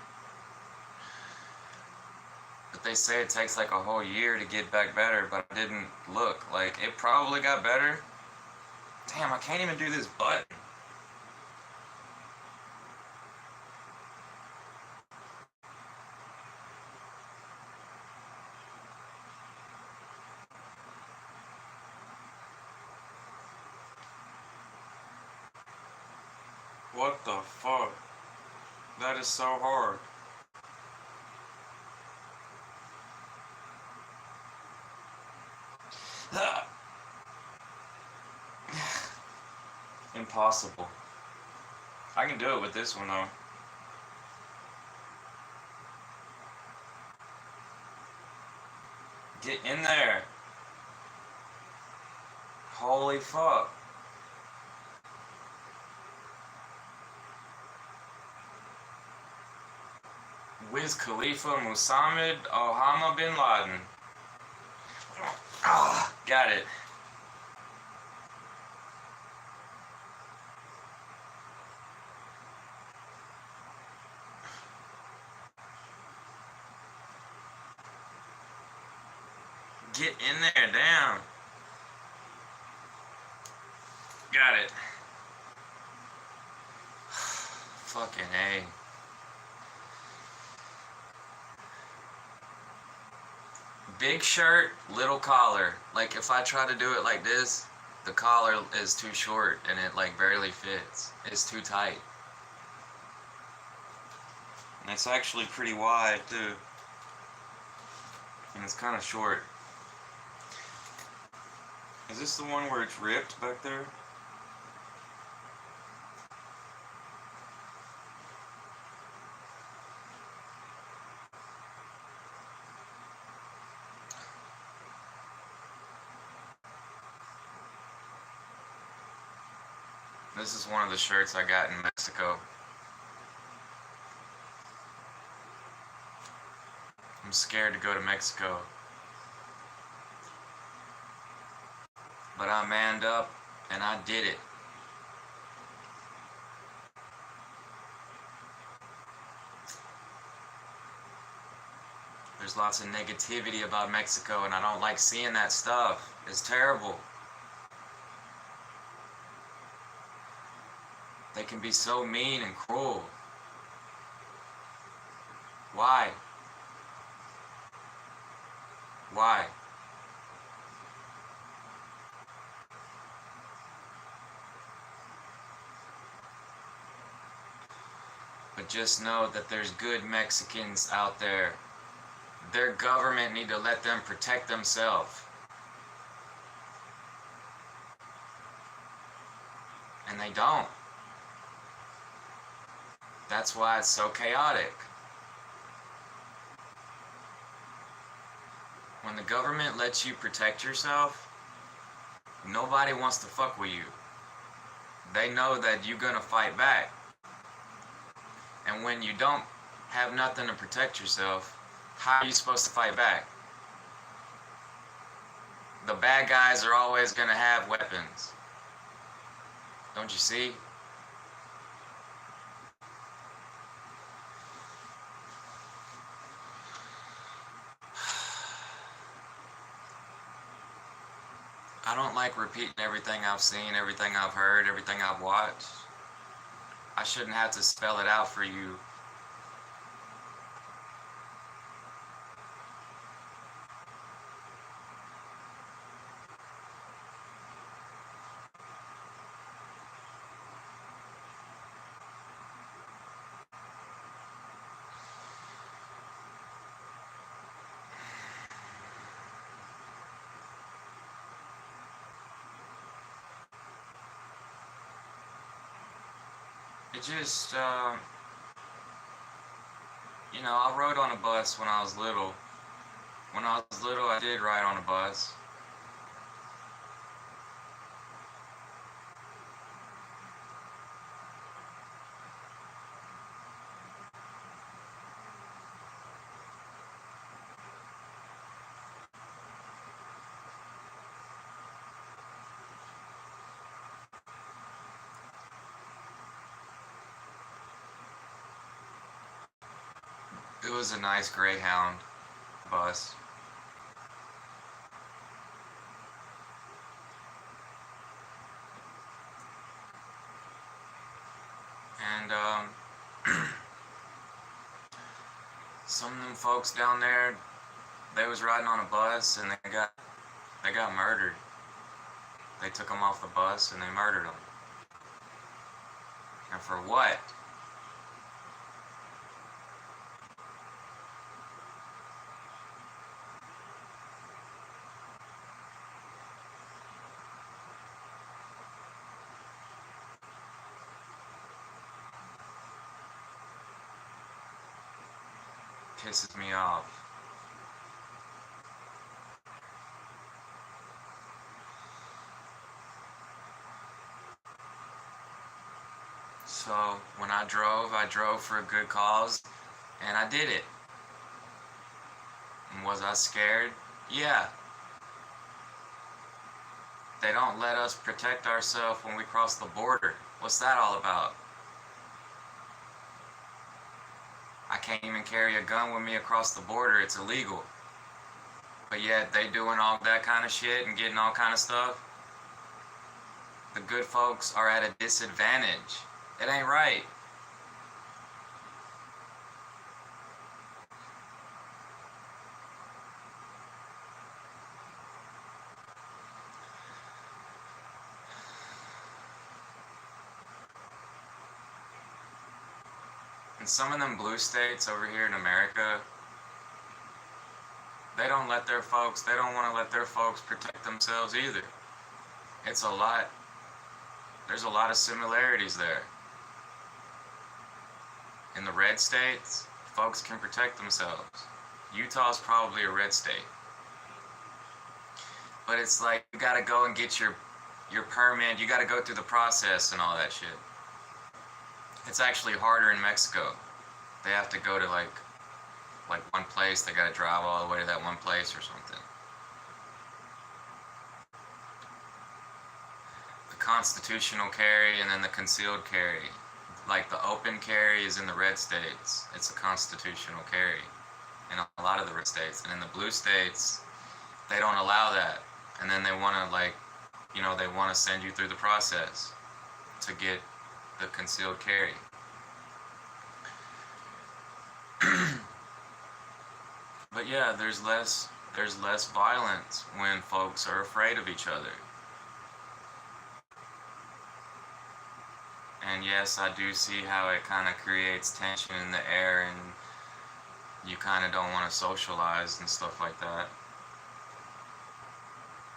But they say it takes like a whole year to get back better, but it didn't look like it probably got better. Damn, I can't even do this button. What the fuck? That is so hard. Impossible. I can do it with this one though. Get in there. Holy fuck. Wiz Khalifa, Muhammad, Osama bin Laden. Ah, got it. Get in there, damn. Got it. Fucking A. Big shirt, little collar. Like, if I try to do it like this, the collar is too short and it like barely fits. It's too tight. And it's actually pretty wide too. And it's kind of short. Is this the one where it's ripped back there? This is one of the shirts I got in Mexico. I'm scared to go to Mexico. But I manned up and I did it. There's lots of negativity about Mexico and I don't like seeing that stuff. It's terrible. They can be so mean and cruel. Why? Why? But just know that there's good Mexicans out there. Their government need to let them protect themselves. And they don't. That's why it's so chaotic. When the government lets you protect yourself, nobody wants to fuck with you. They know that you're gonna fight back. And when you don't have nothing to protect yourself, how are you supposed to fight back? The bad guys are always gonna have weapons. Don't you see? I don't like repeating everything I've seen, everything I've heard, everything I've watched. I shouldn't have to spell it out for you. it just, I rode on a bus when I was little. When I was little, I did ride on a bus. It was a nice Greyhound bus. And some of them folks down there, they was riding on a bus and they got murdered. They took them off the bus and they murdered them. And for what? Pisses me off. So when I drove for a good cause, and I did it. And was I scared? Yeah. They don't let us protect ourselves when we cross the border. What's that all about? I can't even carry a gun with me across the border. It's illegal. But yet they doing all that kind of shit and getting all kind of stuff. The good folks are at a disadvantage. It ain't right. In some of them blue states over here in America, they don't want to let their folks protect themselves either. There's a lot of similarities there. In the red states, folks can protect themselves. Utah's probably a red state. But it's like, you gotta go and get your permit, you gotta go through the process and all that shit. It's actually harder in Mexico. They have to go to like one place, they gotta drive all the way to that one place or something. The constitutional carry and then the concealed carry. Like the open carry is in the red states. It's a constitutional carry in a lot of the red states. And in the blue states, they don't allow that. And then they want to they want to send you through the process to get the concealed carry. But yeah, there's less violence when folks are afraid of each other. And yes, I do see how it kind of creates tension in the air and you kind of don't want to socialize and stuff like that.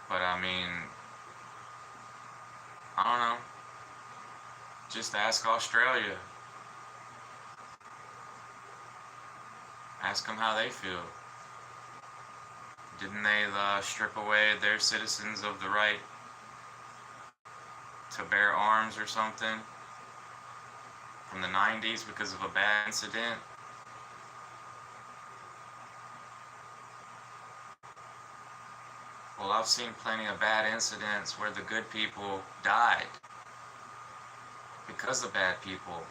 But I mean, I don't know. Just ask Australia. Ask them how they feel. Didn't they strip away their citizens of the right to bear arms or something from the 90s because of a bad incident? Well, I've seen plenty of bad incidents where the good people died because of bad people.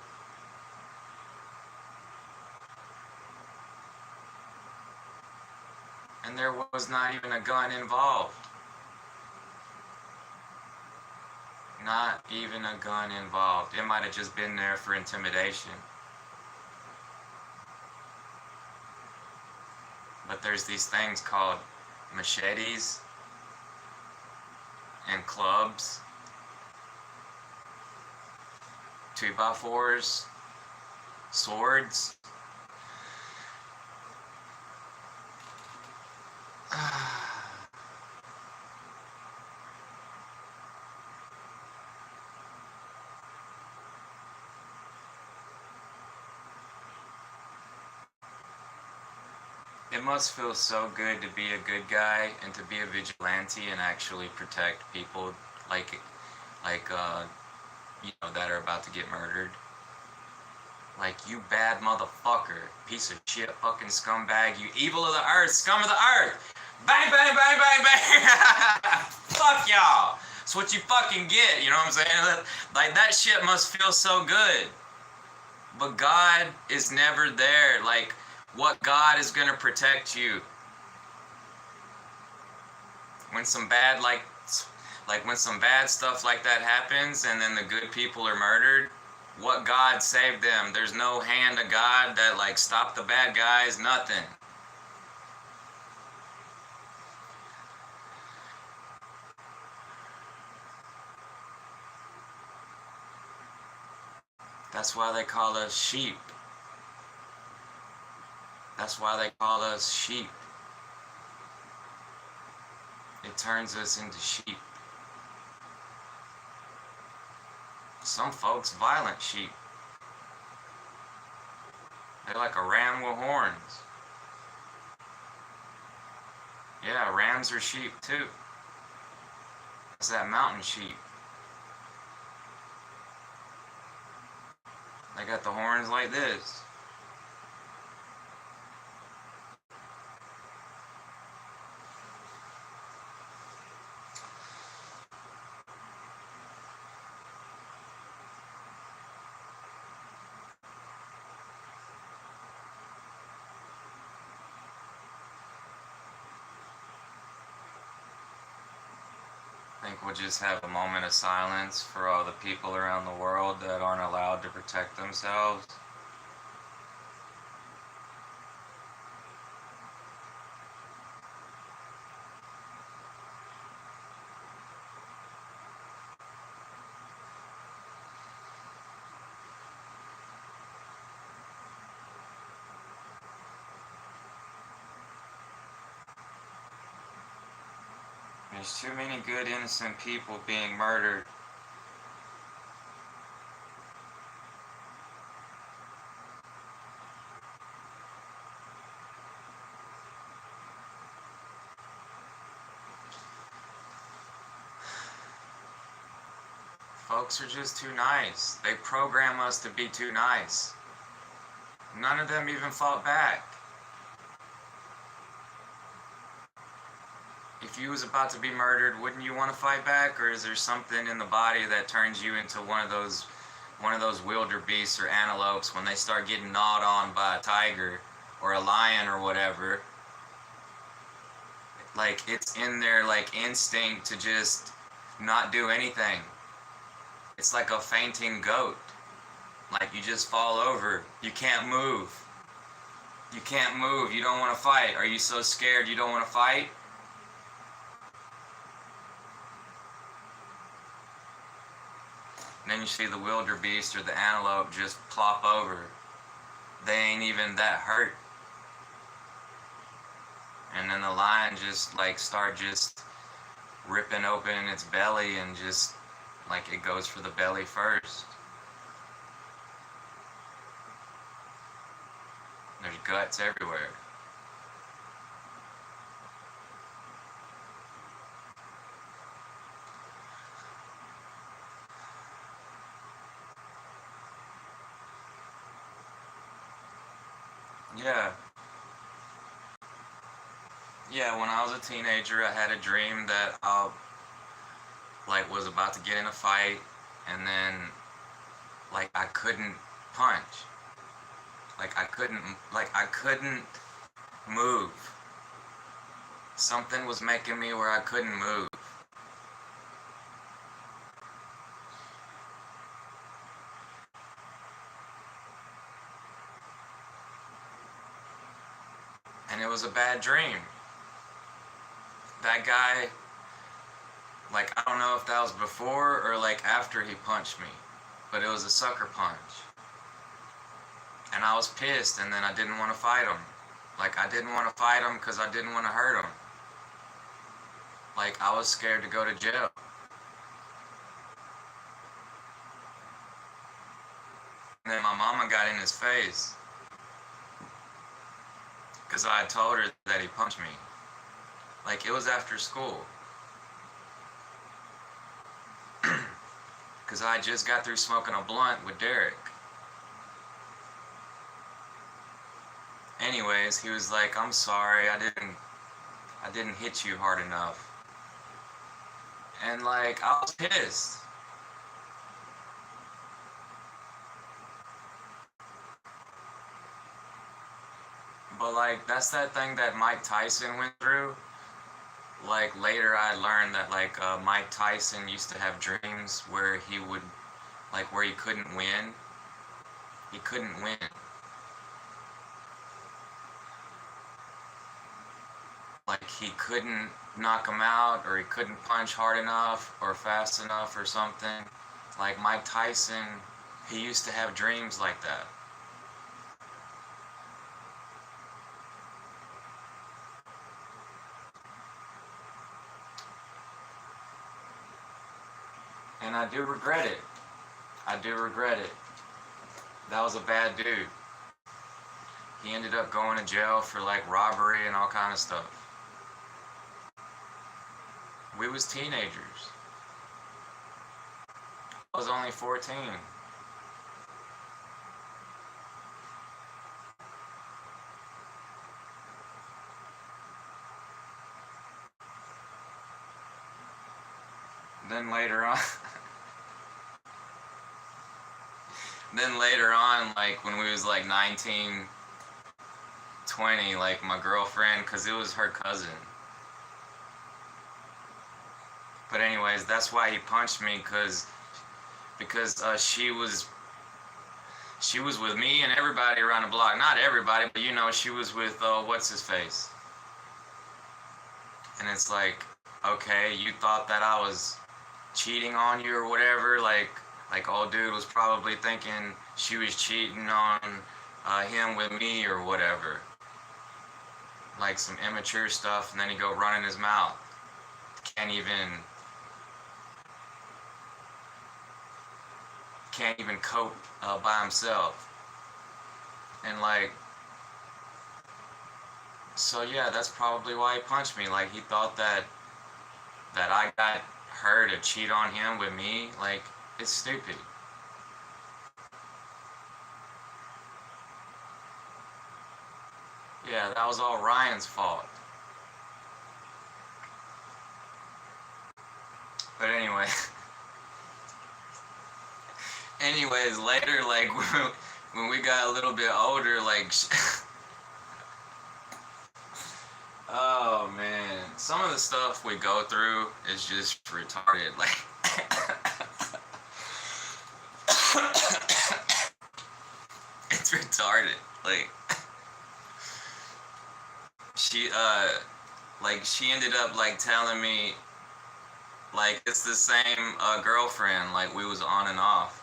And there was not even a gun involved. Not even a gun involved. It might have just been there for intimidation. But there's these things called machetes and clubs, 2x4s, swords. It must feel so good to be a good guy and to be a vigilante and actually protect people like like that are about to get murdered. Like, you bad motherfucker, piece of shit, fucking scumbag, you evil of the earth, scum of the earth. Bang, bang, bang, bang, bang. Fuck y'all. That's what you fucking get, you know what I'm saying? Like, that shit must feel so good. But God is never there. Like, what God is gonna protect you? When some bad, like when some bad stuff like that happens and then the good people are murdered, what God saved them? There's no hand of God that like stopped the bad guys, nothing. That's why they call us sheep. That's why they call us sheep. It turns us into sheep. Some folks violent sheep. They're like a ram with horns. Yeah, rams are sheep too. It's that mountain sheep. They got the horns like this. I think we'll just have a moment of silence for all the people around the world that aren't allowed to protect themselves. There's too many good innocent people being murdered. Folks are just too nice. They program us to be too nice. None of them even fought back. If you was about to be murdered, wouldn't you want to fight back? Or is there something in the body that turns you into one of those wildebeests or antelopes when they start getting gnawed on by a tiger or a lion or whatever? Like, it's in their like instinct to just not do anything. It's like a fainting goat. Like, you just fall over. You can't move. You can't move. You don't want to fight. Are you so scared you don't want to fight? And then you see the wildebeest or the antelope just plop over. They ain't even that hurt. And then the lion just like start just ripping open its belly and just like it goes for the belly first. There's guts everywhere. Yeah. Yeah, when I was a teenager, I had a dream that I like was about to get in a fight, and then like I couldn't punch. I couldn't move. Something was making me where I couldn't move. And it was a bad dream. That guy, like, I don't know if that was before or like after he punched me, but it was a sucker punch. And I was pissed, and then I didn't want to fight him. Like, I didn't want to fight him because I didn't want to hurt him. Like, I was scared to go to jail. And then my mama got in his face. Because because I told her that he punched me. Like, it was after school. Because I just got through smoking a blunt with Derek. Anyways, he was like, I'm sorry, I didn't hit you hard enough. And like, I was pissed. But like, that's that thing that Mike Tyson went through. Like, later I learned that like Mike Tyson used to have dreams where he would, like, where he couldn't win. He couldn't win. Like, he couldn't knock him out, or he couldn't punch hard enough or fast enough or something. Like, Mike Tyson, he used to have dreams like that. And I do regret it. I do regret it. That was a bad dude. He ended up going to jail for like robbery and all kind of stuff. We was teenagers. I was only 14. Then later on, like when we was like 19, 20, like my girlfriend, cause it was her cousin. But anyways, that's why he punched me, because she was with me and everybody around the block. Not everybody, but you know, she was with what's his face. And it's like, okay, you thought that I was cheating on you or whatever. Like old dude was probably thinking she was cheating on him with me or whatever. Like some immature stuff, and then he go running his mouth. Can't even cope by himself. And like, so yeah, that's probably why he punched me. Like, he thought that I got her to cheat on him with me. Like, it's stupid. Yeah, that was all Ryan's fault. But anyway, anyways, later, like when we got a little bit older, like, oh man, some of the stuff we go through is just retarded. Like, it's retarded. Like, she ended up like telling me, like, it's the same girlfriend, like we was on and off.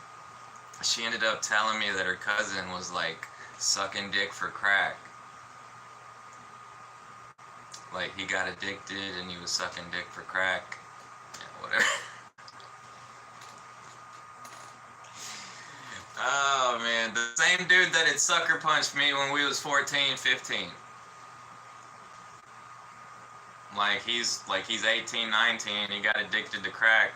She ended up telling me that her cousin was like sucking dick for crack. Like, he got addicted and he was sucking dick for crack. Yeah, whatever. Oh man, the same dude that had sucker punched me when we was 14, 15. Like, he's 18, 19, he got addicted to crack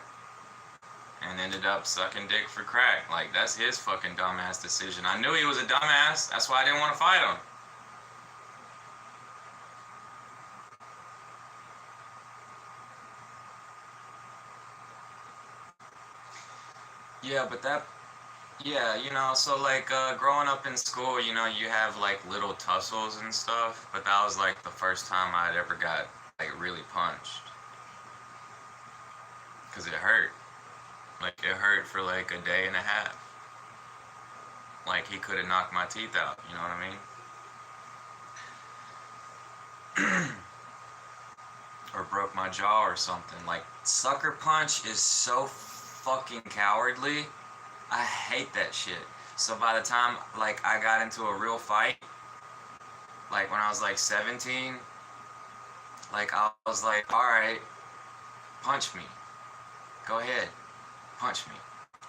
and ended up sucking dick for crack. Like, that's his fucking dumbass decision. I knew he was a dumbass, that's why I didn't want to fight him. Yeah, but yeah, you know, so like growing up in school, you know, you have like little tussles and stuff, but that was like the first time I'd ever got like really punched. Because it hurt. Like, it hurt for like a day and a half. Like, he could have knocked my teeth out, you know what I mean? Or broke my jaw or something. Like, sucker punch is so fucking cowardly. I hate that shit. So by the time like I got into a real fight, like when I was like 17, like I was like, alright, punch me. Go ahead, punch me.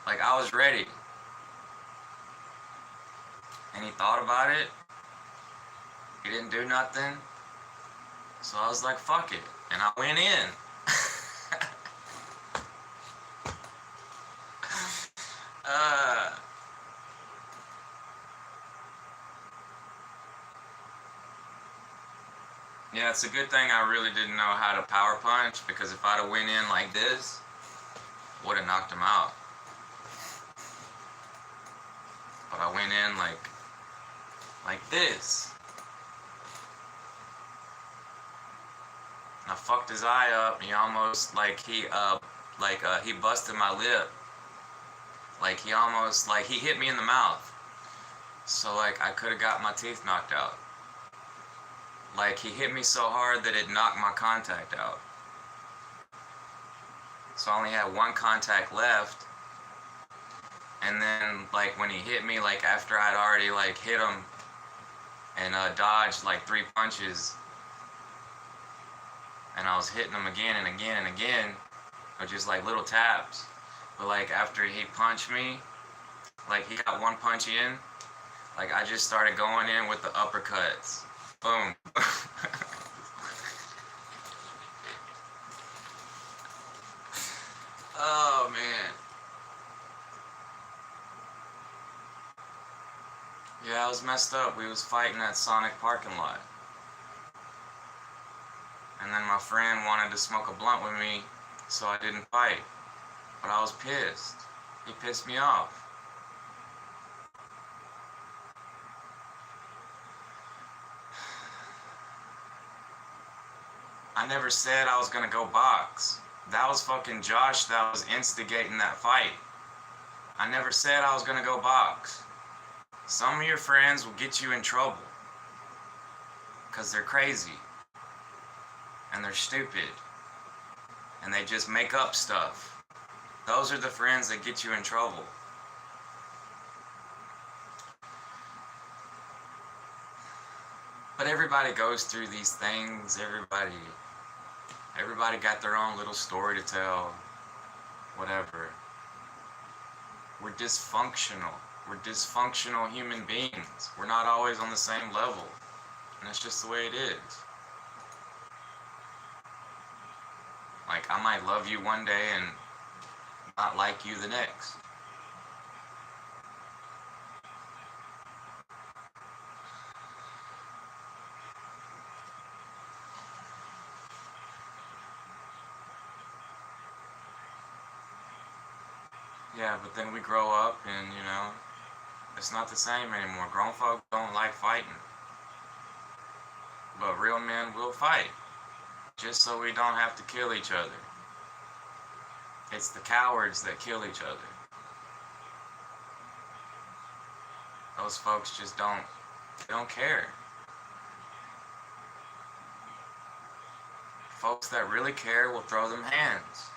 Like, I was ready. And he thought about it. He didn't do nothing. So I was like, fuck it. And I went in. uh, yeah, it's a good thing I really didn't know how to power punch, because if I'd have went in like this, would have knocked him out. But I went in like this. And I fucked his eye up. He almost he busted my lip. Like he hit me in the mouth. So like I could have got my teeth knocked out. Like he hit me so hard that it knocked my contact out. So I only had one contact left. And then like when he hit me, like after I'd already like hit him and dodged like 3 punches, and I was hitting him again and again and again, or just like little taps. But like after he punched me, like he got one punch in, like I just started going in with the uppercuts. Boom. Oh man. Yeah, I was messed up. We was fighting at Sonic parking lot. And then my friend wanted to smoke a blunt with me, so I didn't fight. But I was pissed. He pissed me off. I never said I was gonna go box. That was fucking Josh that was instigating that fight. I never said I was gonna go box. Some of your friends will get you in trouble. Because they're crazy. And they're stupid. And they just make up stuff. Those are the friends that get you in trouble. But everybody goes through these things. Everybody got their own little story to tell. Whatever. We're dysfunctional. We're dysfunctional human beings. We're not always on the same level. And that's just the way it is. Like, I might love you one day and not like you the next. Yeah, but then we grow up and, it's not the same anymore. Grown folk don't like fighting. But real men will fight. Just so we don't have to kill each other. It's the cowards that kill each other. Those folks just don't care. Folks that really care will throw them hands.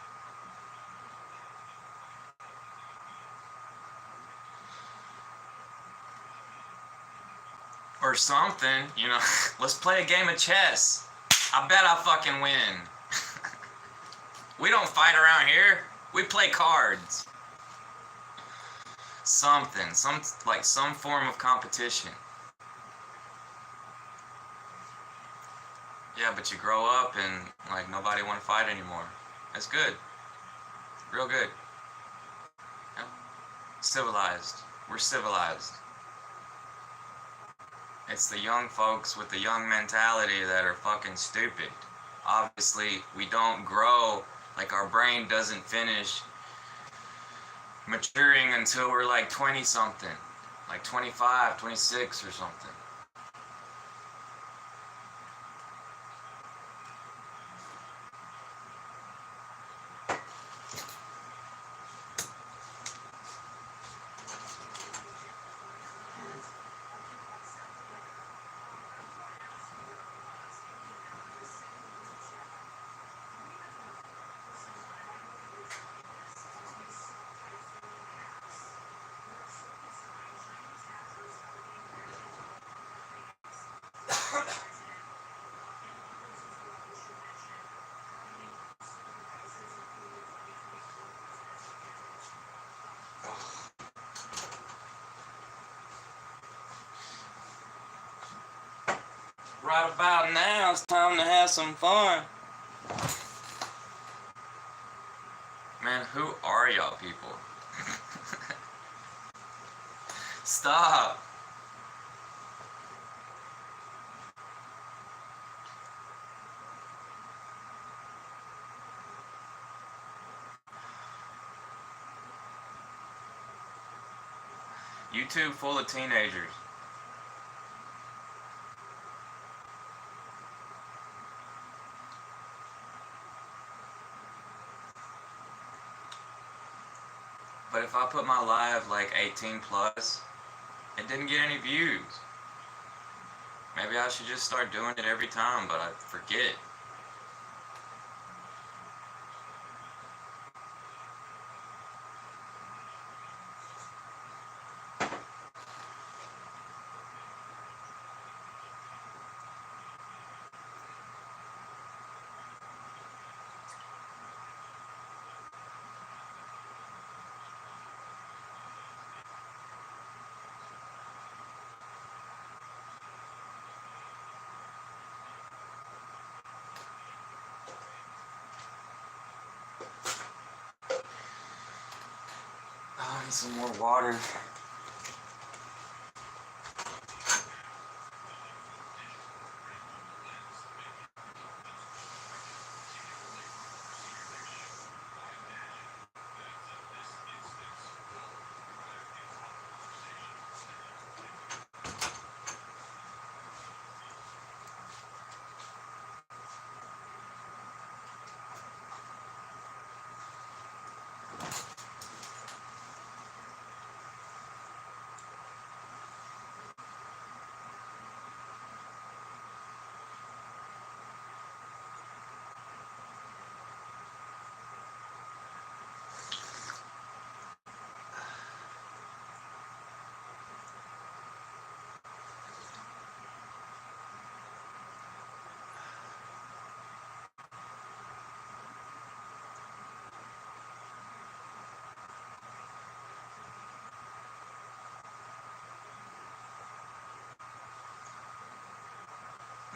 Or something, let's play a game of chess. I bet I fucking win. We don't fight around here. We play cards. Something, some form of competition. Yeah, but you grow up and nobody want to fight anymore. That's good. Real good. Yeah. Civilized. We're civilized. It's the young folks with the young mentality that are fucking stupid. Obviously, we don't grow, our brain doesn't finish maturing until we're 20 something. 25, 26 or something. Right about now, it's time to have some fun. Man, who are y'all people? Stop. YouTube full of teenagers. But if I put my live like 18 plus, it didn't get any views. Maybe I should just start doing it every time, but I forget. Oh, I need some more water.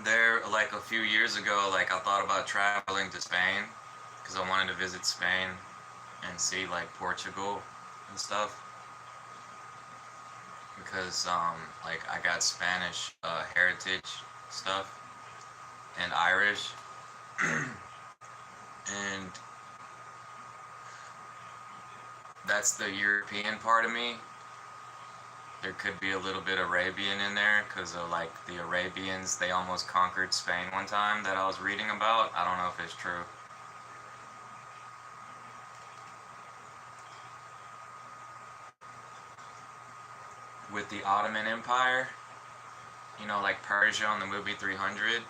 There, like a few years ago, like I thought about traveling to Spain because I wanted to visit Spain and see like Portugal and stuff. Because like I got Spanish heritage stuff and Irish, and that's the European part of me. There could be a little bit Arabian in there because of like the Arabians, they almost conquered Spain one time that I was reading about. I don't know if it's true. With the Ottoman Empire, you know, like Persia on the movie 300,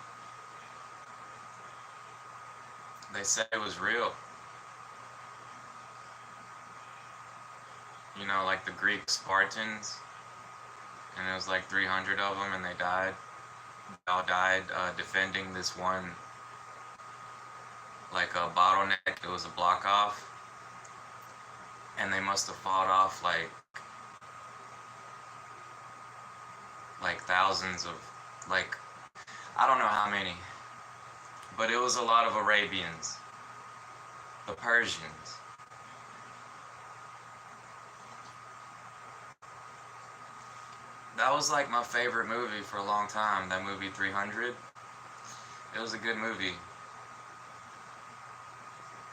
they said it was real. You know, like the Greek Spartans, and it was like 300 of them, and they died. They all died defending this one, like a bottleneck. It was a block off, and they must have fought off like thousands of, like, I don't know how many, but it was a lot of Arabians, the Persians. That was like my favorite movie for a long time, that movie 300. It was a good movie.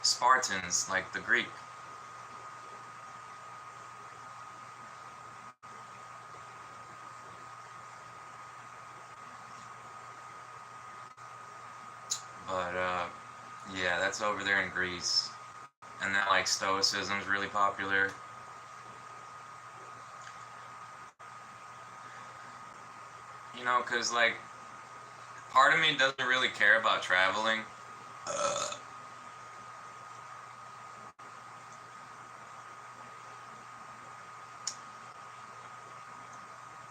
Spartans, like the Greek. But yeah, that's over there in Greece. And then like Stoicism's really popular. You know, cause like part of me doesn't really care about traveling.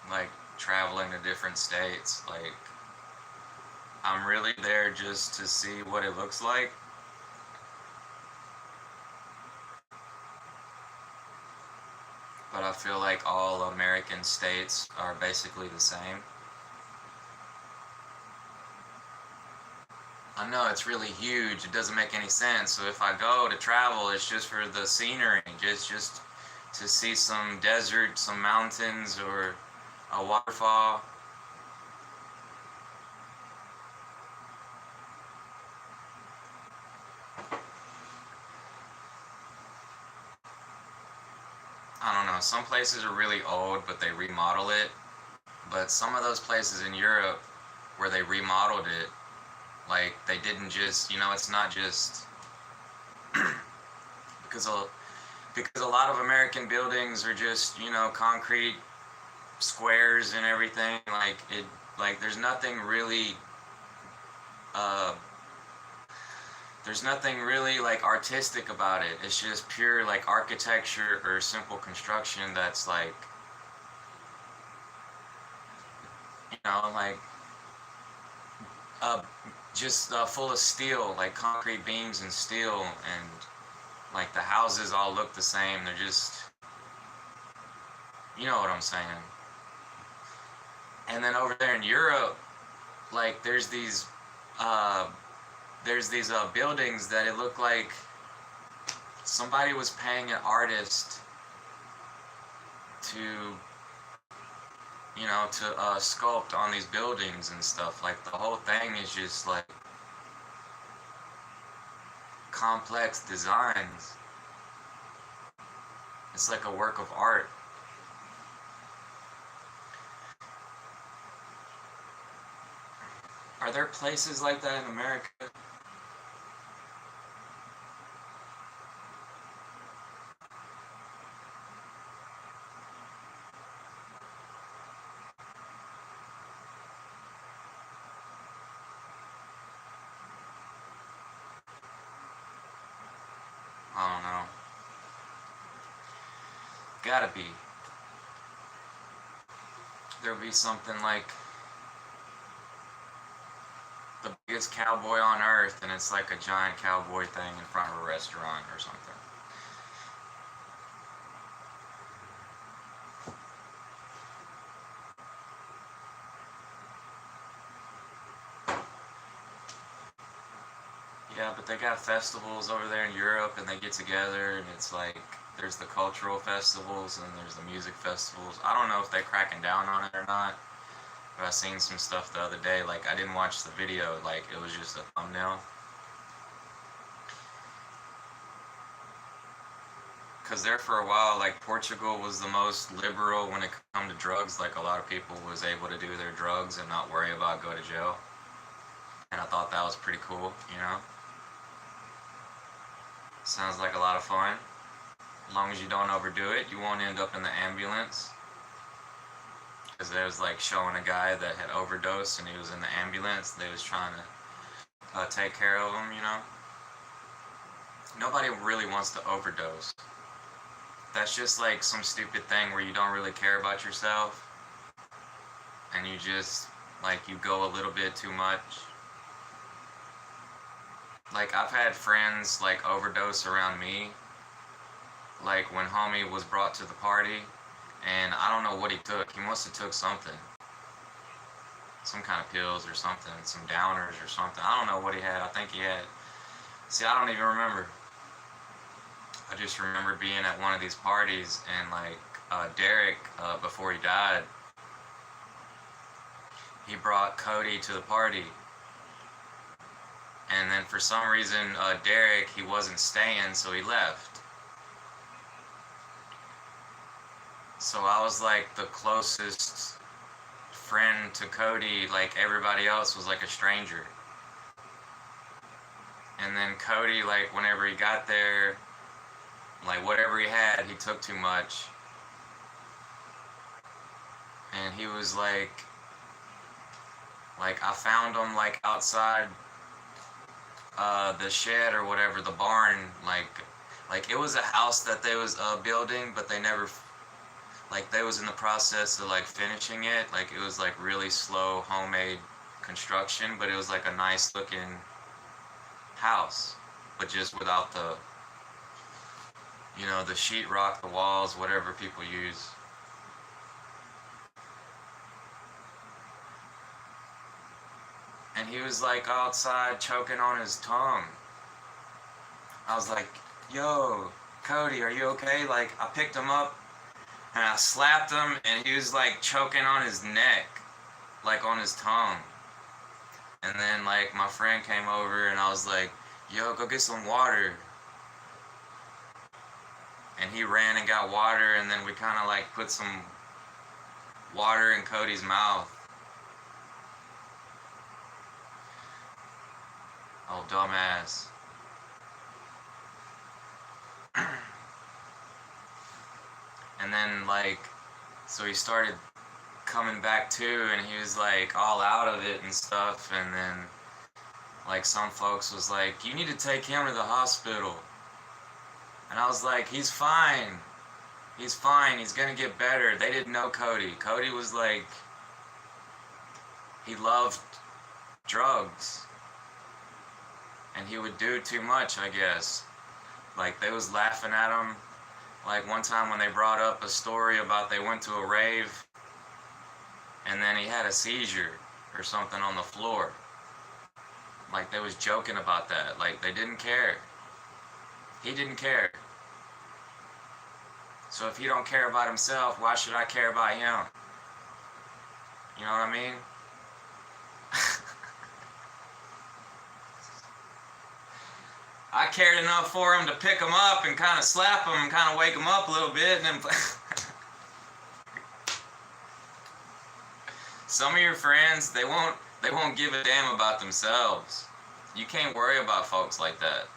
Like traveling to different states. Like I'm really there just to see what it looks like. But I feel like all American states are basically the same. I know it's really huge. It doesn't make any sense. So if I go to travel, it's just for the scenery, just to see some desert, some mountains, or a waterfall. I don't know. Some places are really old, but they remodel it. But some of those places in Europe where they remodeled it, like they didn't just, it's not just because a lot of American buildings are just, concrete squares and everything. Like uh, there's nothing really like artistic about it. It's just pure like architecture or simple construction that's like, like uh, just full of steel, like concrete beams and steel, and like the houses all look the same. They're just, you know what I'm saying. And then over there in Europe, like uh, there's these buildings that it looked like somebody was paying an artist to, sculpt on these buildings and stuff. Like the whole thing is just like complex designs. It's like a work of art. Are there places like that in America? I don't know. Gotta be. There'll be something like the biggest cowboy on earth, and it's like a giant cowboy thing in front of a restaurant or something. Yeah, but they got festivals over there in Europe, and they get together, and it's like there's the cultural festivals and there's the music festivals. I don't know if they're cracking down on it or not. But I seen some stuff the other day. Like I didn't watch the video. Like it was just a thumbnail. Because there for a while, like Portugal was the most liberal when it come to drugs. Like a lot of people was able to do their drugs and not worry about going to jail. And I thought that was pretty cool. Sounds like a lot of fun. As long as you don't overdo it, you won't end up in the ambulance. Because they was like showing a guy that had overdosed and he was in the ambulance. They was trying to take care of him. Nobody really wants to overdose. That's just like some stupid thing where you don't really care about yourself and you just like you go a little bit too much. Like I've had friends like overdose around me. Like when homie was brought to the party, and I don't know what he took. He must have took something. Some kind of pills or something, some downers or something. I don't know what he had. I think he had. See, I don't even remember. I just remember being at one of these parties and like Derek, before he died, he brought Cody to the party. And then for some reason, Derek, he wasn't staying, so he left. So I was like the closest friend to Cody, like everybody else was like a stranger. And then Cody, like whenever he got there, like whatever he had, he took too much. And he was like I found him like outside the shed or whatever, the barn, like it was a house that they was building, but they never, like they was in the process of like finishing it. Like it was like really slow homemade construction, but it was like a nice looking house, but just without the the sheetrock, the walls, whatever people use. And and he was like outside choking on his tongue. I was like, yo, Cody, are you okay? Like, I picked him up and I slapped him, and he was like choking on his neck, like on his tongue. And then like my friend came over and I was like, yo, go get some water. And he ran and got water, and then we kind of like put some water in Cody's mouth. Oh, dumbass. And then like, so he started coming back too, and he was like all out of it and stuff. And then like some folks was like, you need to take him to the hospital. And I was like, he's fine. He's fine. He's gonna get better. They didn't know Cody. Cody was like, he loved drugs. And he would do too much, I guess. Like, they was laughing at him. Like, one time when they brought up a story about they went to a rave, and then he had a seizure or something on the floor. Like, they was joking about that. Like, they didn't care. He didn't care. So if he don't care about himself, why should I care about him? You know what I mean? I cared enough for him to pick him up and kind of slap him and kind of wake him up a little bit, and then some of your friends, they won't give a damn about themselves. You can't worry about folks like that.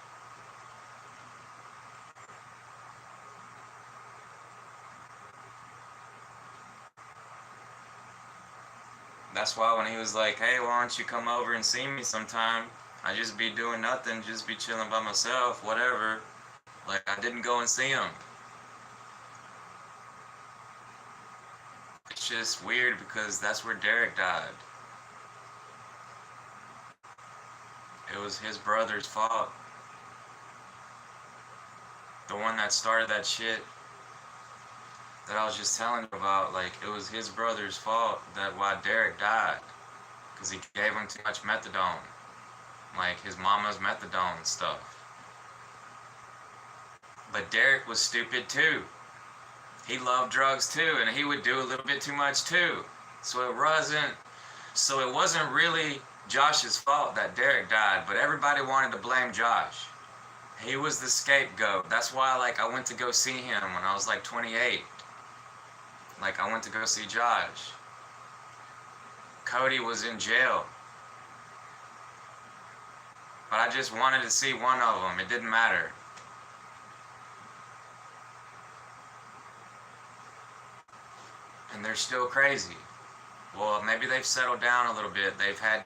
That's why when he was like, hey, why don't you come over and see me sometime? I just be doing nothing, just be chilling by myself, whatever. Like, I didn't go and see him. It's just weird because that's where Derek died. It was his brother's fault. The one that started that shit that I was just telling you about, like, it was his brother's fault that why Derek died. Because he gave him too much methadone. Like, his mama's methadone and stuff. But Derek was stupid too. He loved drugs too, and he would do a little bit too much too. So it wasn't really Josh's fault that Derek died, but everybody wanted to blame Josh. He was the scapegoat. That's why, like, I went to go see him when I was like 28. Like, I went to go see Josh. Cody was in jail. But I just wanted to see one of them. It didn't matter. And they're still crazy. Well, maybe they've settled down a little bit. They've had,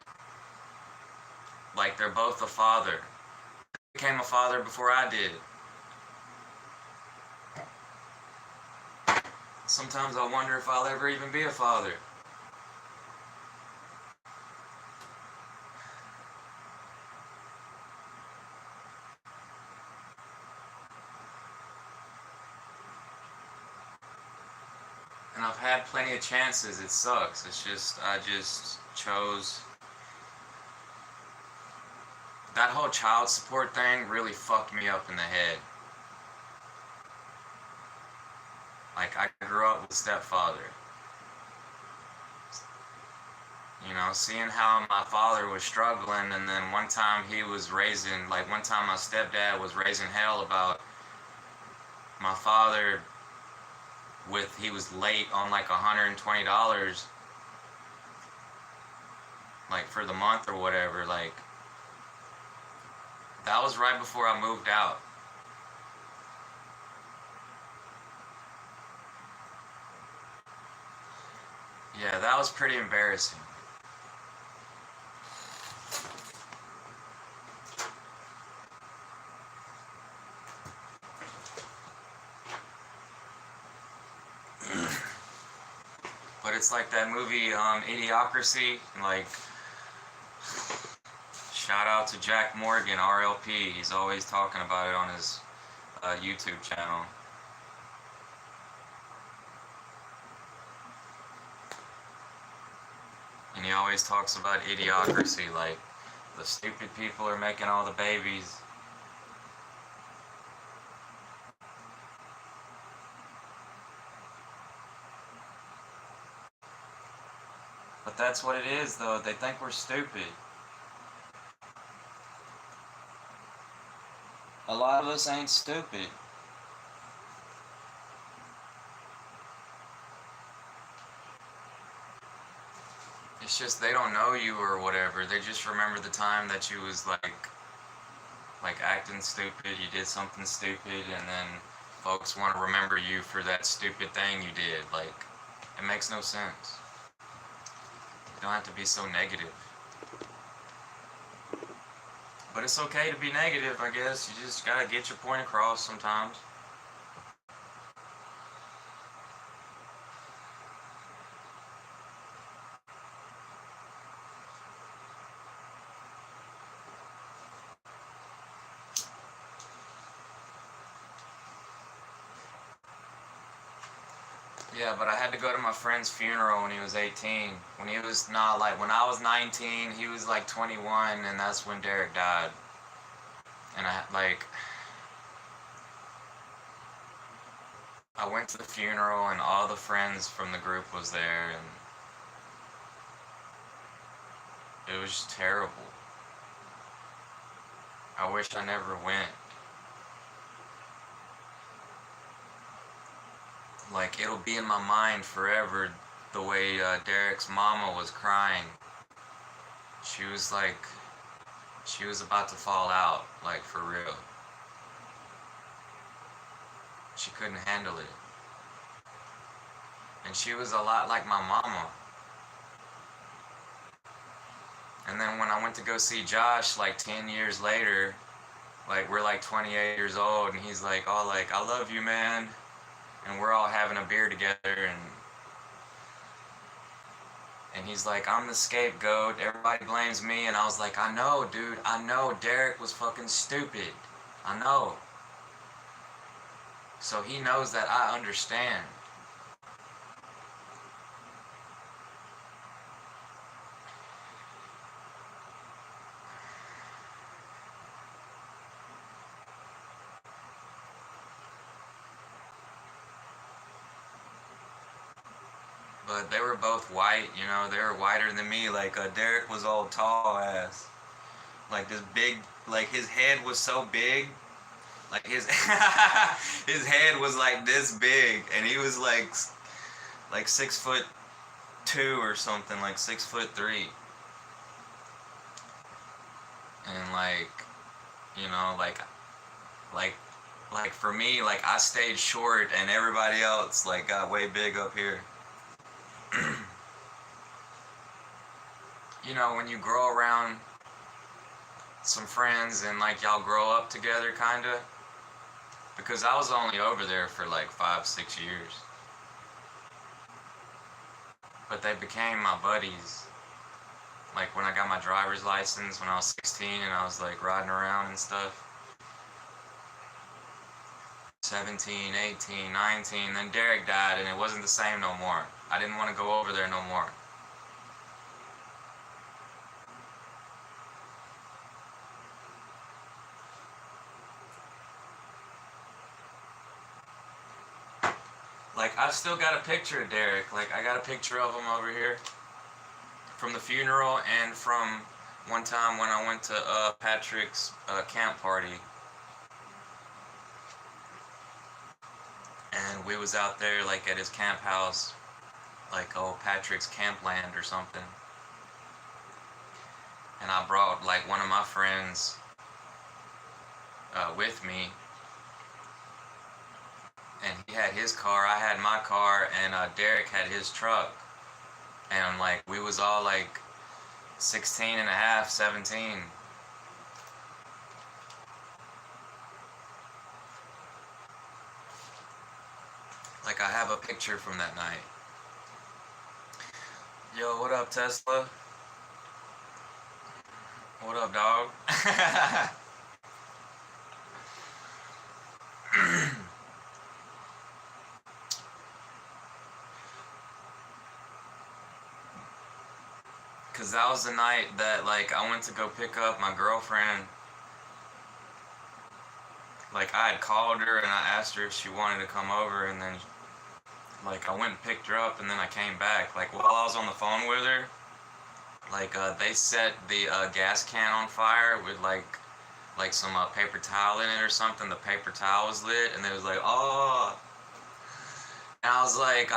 like, they're both a father. I became a father before I did. Sometimes I wonder if I'll ever even be a father. And I've had plenty of chances. It sucks. It's just, I just chose. That whole child support thing really fucked me up in the head. Like, I grew up with a stepfather. You know, seeing how my father was struggling, and then one time he was raising, like, one time my stepdad was raising hell about my father he was late on like $120, like, for the month or whatever. Like, that was right before I moved out. Yeah, that was pretty embarrassing. But it's like that movie, Idiocracy. Like, shout out to Jack Morgan, RLP. He's always talking about it on his YouTube channel. And he always talks about idiocracy, like the stupid people are making all the babies. But that's what it is, though. They think we're stupid. A lot of us ain't stupid. It's just they don't know you or whatever. They just remember the time that you was like acting stupid. You did something stupid, and then folks want to remember you for that stupid thing you did. Like, it makes no sense. You don't have to be so negative. But it's okay to be negative, I guess. You just gotta get your point across sometimes. Yeah, but I had to go to my friend's funeral when he was 18. When he was not like, when I was 19, he was like 21, and that's when Derek died. And I went to the funeral, and all the friends from the group was there, and it was just terrible. I wish I never went. Like, it'll be in my mind forever the way Derek's mama was crying. She was like, she was about to fall out, like, for real. She couldn't handle it. And she was a lot like my mama. And then when I went to go see Josh, like 10 years later, like we're like 28 years old, and he's like, oh, like, I love you, man. And we're all having a beer together, and he's like, I'm the scapegoat, everybody blames me. And I was like, I know, dude, I know Derek was fucking stupid. I know. So he knows that I understand. But they were both white, you know, they were whiter than me. Like, Derek was all tall ass. Like, this big, like, his head was so big. Like, his his head was like this big, and he was like 6'2" or something, like 6'3". And like, you know, like like for me, like I stayed short, and everybody else like got way big up here. You know, when you grow around some friends and like y'all grow up together, kinda. Because I was only over there for like 5-6 years, but they became my buddies. Like when I got my driver's license when I was 16, and I was like riding around and stuff. 17, 18, 19, then Derek died, and it wasn't the same no more. I didn't want to go over there no more. Like, I've still got a picture of Derek. Like, I got a picture of him over here from the funeral, and from one time when I went to Patrick's camp party. And we was out there, like, at his camp house, like, Patrick's camp land or something. And I brought, like, one of my friends with me. And he had his car, I had my car, and Derek had his truck. And, like, we was all, like, 16 and a half, 17. Like, I have a picture from that night. Yo, what up, Tesla? What up, dog? Cause that was the night that like I went to go pick up my girlfriend. Like I had called her and I asked her if she wanted to come over, and then like I went and picked her up, and then I came back. Like while I was on the phone with her, like they set the gas can on fire with like some paper towel in it or something. The paper towel was lit, and it was like, oh. And I was like,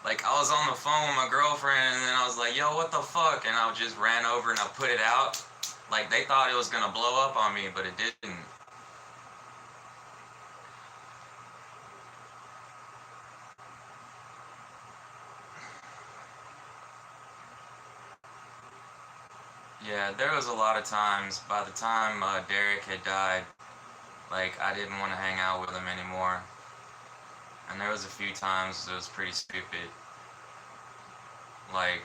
like I was on the phone with my girlfriend, and then I was like, yo, what the fuck? And I just ran over and I put it out. Like they thought it was gonna blow up on me, but it didn't. Yeah, there was a lot of times. By the time Derek had died, like I didn't want to hang out with him anymore. And there was a few times it was pretty stupid. Like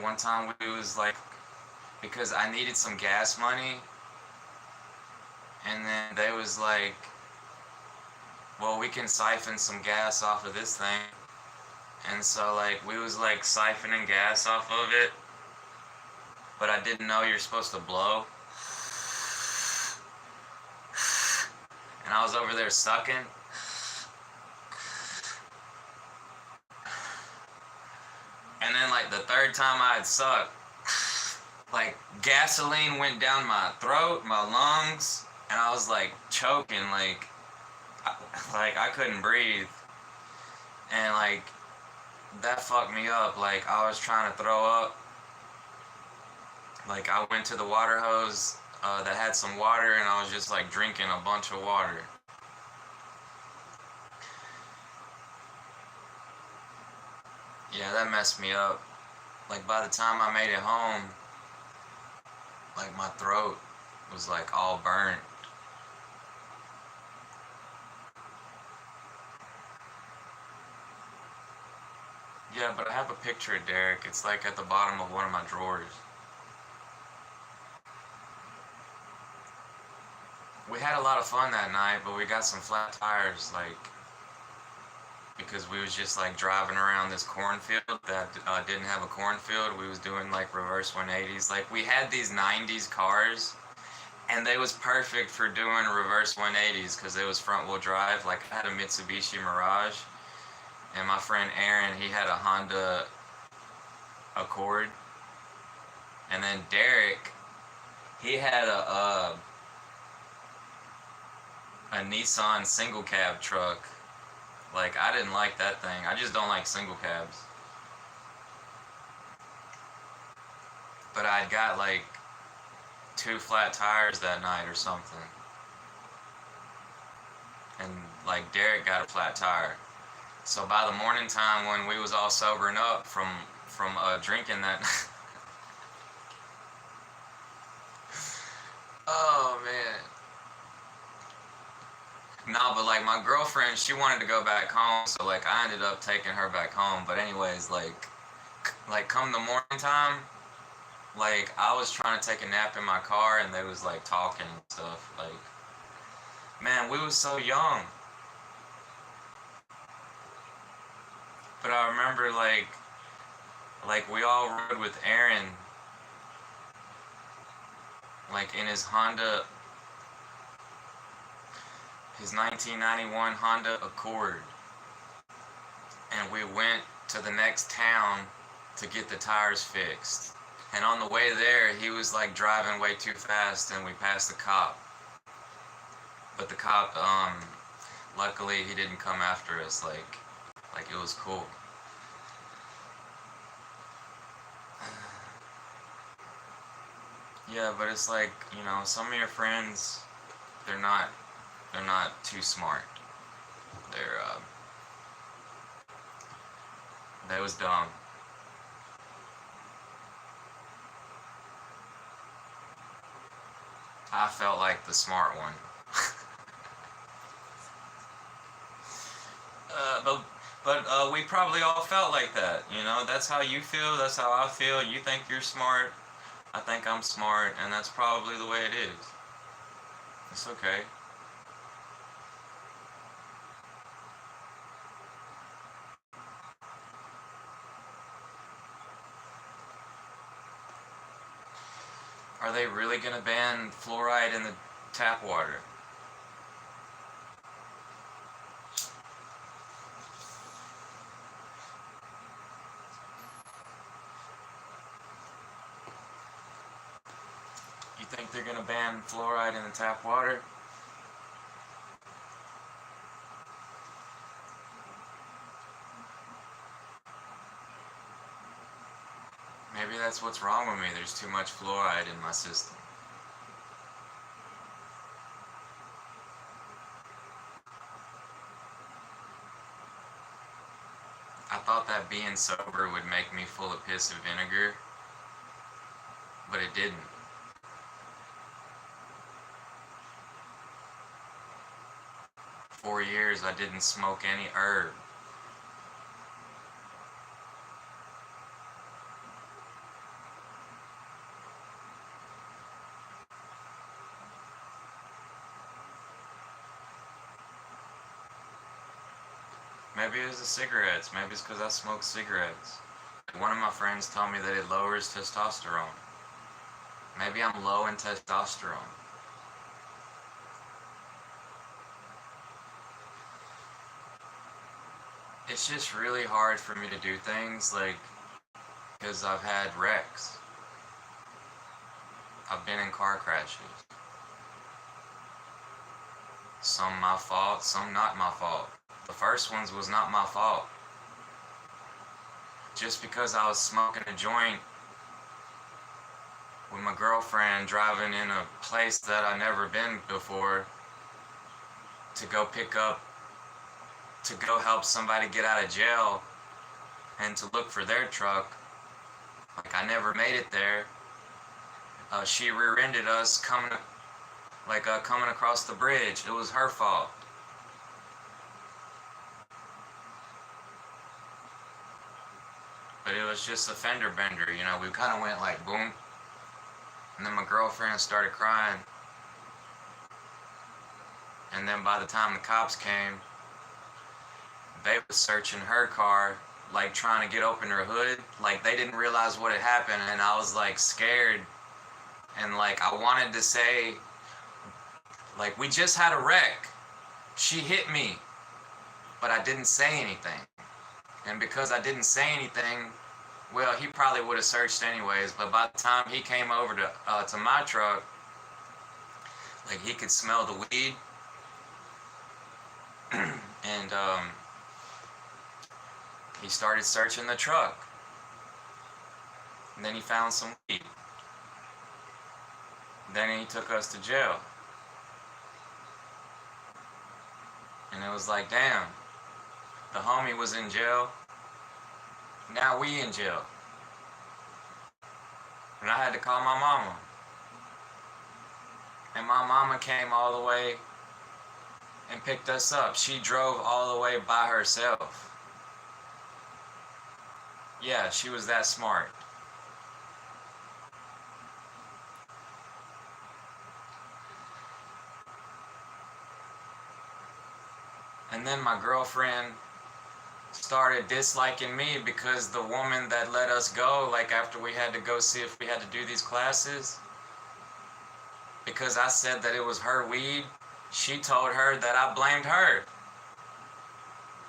one time we was like, because I needed some gas money, and then they was like, well, we can siphon some gas off of this thing. And so like we was like siphoning gas off of it, but I didn't know you're supposed to blow. And I was over there sucking. And then like the third time I had sucked, like gasoline went down my throat, my lungs, and I was like choking, like I couldn't breathe. And like that fucked me up. Like I was trying to throw up. Like I went to the water hose that had some water, and I was just like drinking a bunch of water. Yeah, that messed me up. Like by the time I made it home, like my throat was like all burnt. Yeah, but I have a picture of Derek. It's like at the bottom of one of my drawers. We had a lot of fun that night, but we got some flat tires, like, because we was just like driving around this cornfield that didn't have a cornfield. We was doing like reverse 180s. Like we had these 90s cars, and they was perfect for doing reverse 180s because it was front wheel drive. Like I had a Mitsubishi Mirage, and my friend Aaron, he had a Honda Accord, and then Derek, he had a Nissan single cab truck. Like I didn't like that thing. I just don't like single cabs. But I'd got like 2 flat tires that night or something. And like Derek got a flat tire. So by the morning time when we was all sobering up from drinking that oh man. No, but like my girlfriend, she wanted to go back home, so like I ended up taking her back home. But anyways, like come the morning time, like I was trying to take a nap in my car, and they was like talking and stuff. Like, man, we was so young. But I remember like we all rode with Aaron, like in his Honda, his 1991 Honda Accord, and we went to the next town to get the tires fixed. And on the way there, he was like driving way too fast, and we passed the cop. But the cop, luckily he didn't come after us. Like it was cool. Yeah, but it's like, you know, some of your friends, they're not too smart. They're they was dumb. I felt like the smart one. But we probably all felt like that, you know. That's how you feel. That's how I feel. You think you're smart. I think I'm smart, and that's probably the way it is. It's okay. Are they really gonna ban fluoride in the tap water? You think they're gonna ban fluoride in the tap water? Maybe that's what's wrong with me. There's too much fluoride in my system. I thought that being sober would make me full of piss and vinegar, but it didn't. For 4 years I didn't smoke any herb. Maybe it was the cigarettes. Maybe it's because I smoke cigarettes. One of my friends told me that it lowers testosterone. Maybe I'm low in testosterone. It's just really hard for me to do things, like, because I've had wrecks. I've been in car crashes. Some my fault, some not my fault. The first ones was not my fault. Just because I was smoking a joint with my girlfriend driving in a place that I never been before to go help somebody get out of jail and to look for their truck. Like, I never made it there. She rear-ended us coming across the bridge. It was her fault. But it was just a fender bender, we kind of went like boom. And then my girlfriend started crying. And then by the time the cops came, they were searching her car, like trying to get open her hood. Like, they didn't realize what had happened, and I was like scared. And like, I wanted to say, like, we just had a wreck. She hit me. But I didn't say anything. And because I didn't say anything, well, he probably would have searched anyways. But by the time he came over to my truck, like, he could smell the weed. And he started searching the truck. And then he found some weed. Then he took us to jail. And it was like, damn, the homie was in jail. Now we in jail. And I had to call my mama. And my mama came all the way and picked us up. She drove all the way by herself. Yeah, she was that smart. And then my girlfriend started disliking me because the woman that let us go, like after we had to go see if we had to do these classes, because I said that it was her weed, she told her that I blamed her.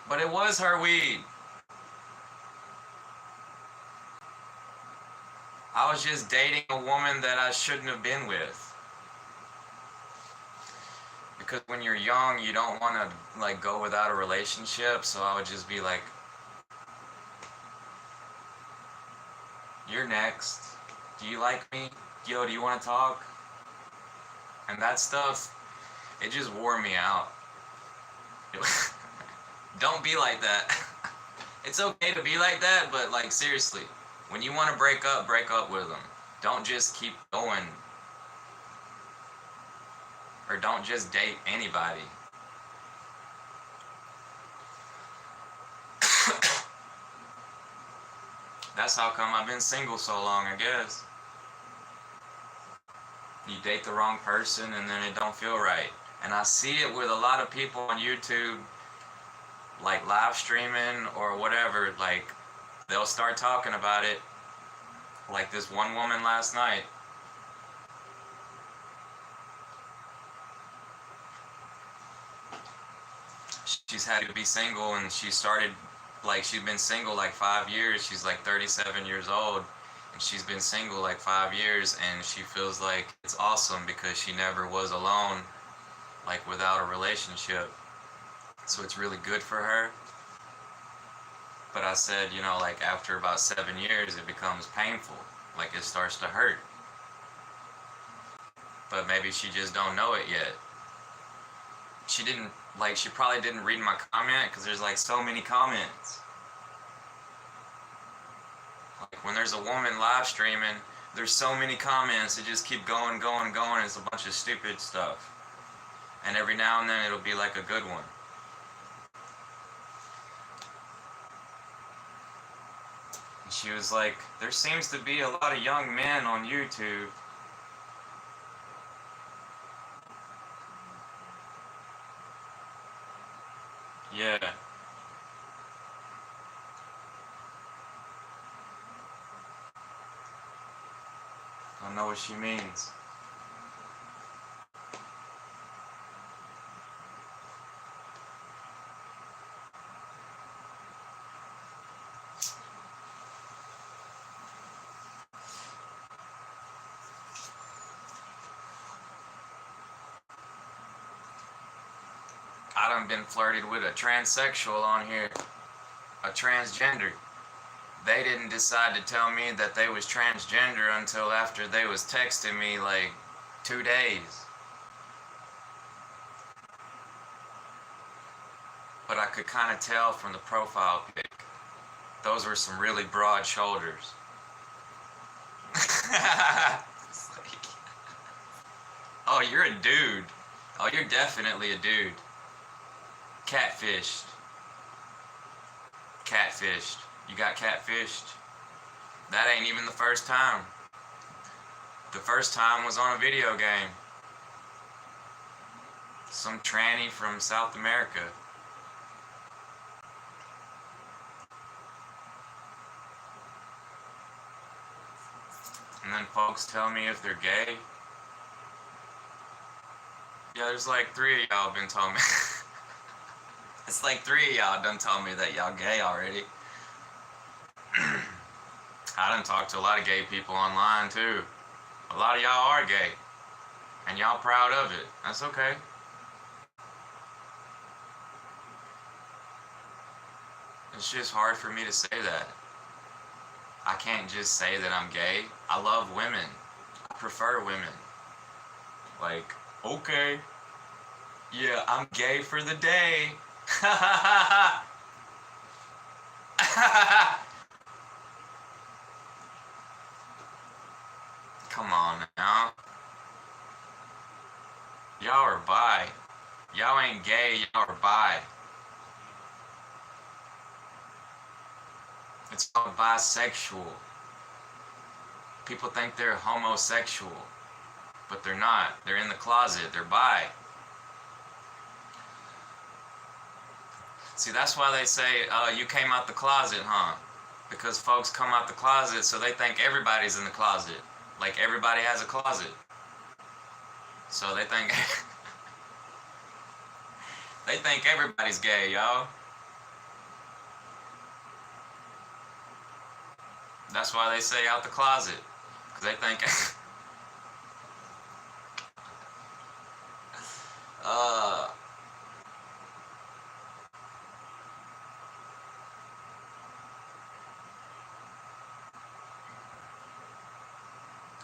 But it was her weed. I was just dating a woman that I shouldn't have been with. Because when you're young, you don't want to like go without a relationship, so I would just be like, you're next. Do you like me? Yo, do you want to talk? And that stuff, it just wore me out. Don't be like that. It's okay to be like that, but like, seriously, when you want to break up with them. Don't just keep going. Or don't just date anybody. That's how come I've been single so long, I guess. You date the wrong person and then it don't feel right. And I see it with a lot of people on YouTube, like live streaming or whatever, like they'll start talking about it. Like this one woman last night,
she's had to be single, and she started, like, she's been single like 5 years. She's like 37 years old, and she's been single like 5 years, and she feels like it's awesome because she never was alone, like without a relationship. So it's really good for her. But I said, you know, like after about 7 years, it becomes painful. Like it starts to hurt. But maybe she just don't know it yet. She didn't, like, she probably didn't read my comment because there's like so many comments. Like when there's a woman live streaming, there's so many comments that just keep going, going, going. It's a bunch of stupid stuff. And every now and then it'll be like a good one. And she was like, there seems to be a lot of young men on YouTube. Yeah. I know what she means. I done been flirted with a transsexual on here, a transgender. They didn't decide to tell me that they was transgender until after they was texting me like 2 days. But I could kind of tell from the profile pic. Those were some really broad shoulders. It's like, oh, you're a dude. Oh, you're definitely a dude. Catfished. Catfished. You got catfished? That ain't even the first time. The first time was on a video game. Some tranny from South America. And then folks tell me if they're gay. Yeah, there's like 3 of y'all been telling me. It's like 3 of y'all done told me that y'all gay already. I done talked to a lot of gay people online too. A lot of y'all are gay. And y'all proud of it. That's okay. It's just hard for me to say that. I can't just say that I'm gay. I love women. I prefer women. Like, okay. Yeah, I'm gay for the day. Come on now. Y'all are bi. Y'all ain't gay, y'all are bi. It's called bisexual. People think they're homosexual, but they're not. They're in the closet. They're bi. See, that's why they say, you came out the closet, huh? Because folks come out the closet, so they think everybody's in the closet. Like everybody has a closet. So they think they think everybody's gay, y'all. That's why they say out the closet. Because they think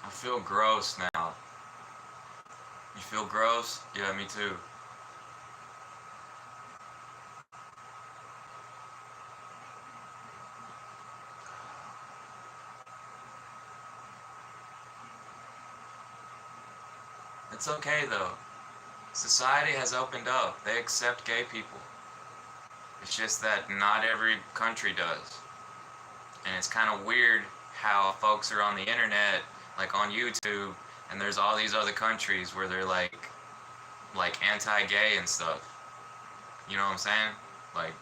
I feel gross now. You feel gross? Yeah, me too. It's okay though. Society has opened up. They accept gay people. It's just that not every country does. And it's kind of weird how folks are on the internet, like on YouTube, and there's all these other countries where they're like anti-gay and stuff. You know what I'm saying? Like,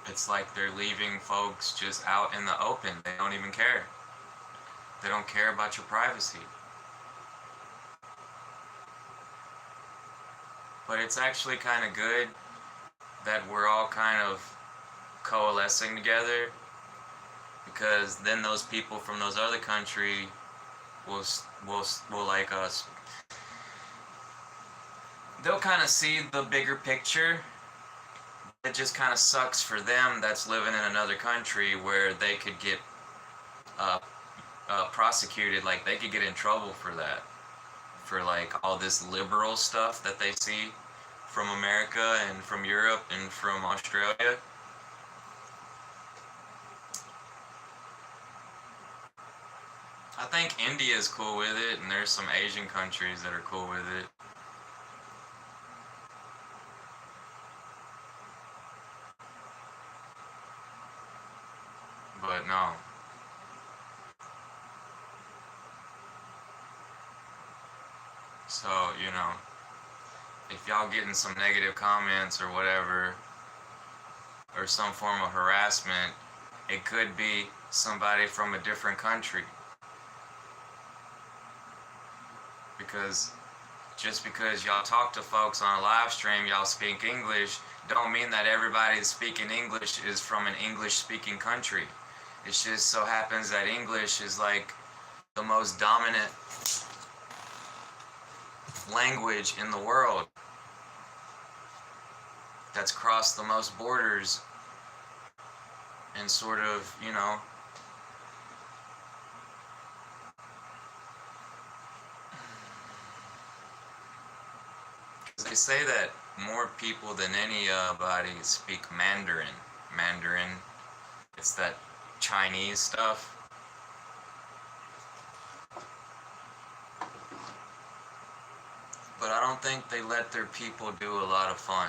it's like they're leaving folks just out in the open. They don't even care. They don't care about your privacy.
But it's actually kind of good that we're all kind of coalescing together, because then those people from those other country will like us. They'll kind of see the bigger picture. It just kind of sucks for them that's living in another country where they could get uh, prosecuted. Like they could get in trouble for that, for like all this liberal stuff that they see from America and from Europe and from Australia. I think India is cool with it, and there's some Asian countries that are cool with it. But no. So, if y'all getting some negative comments or whatever, or some form of harassment, it could be somebody from a different country. Because just because y'all talk to folks on a live stream, y'all speak English, don't mean that everybody speaking English is from an English-speaking country. It just so happens that English is like the most dominant language in the world, that's crossed the most borders and sort of, they say that more people than anybody speak Mandarin. Mandarin, it's that Chinese stuff. But I don't think they let their people do a lot of fun.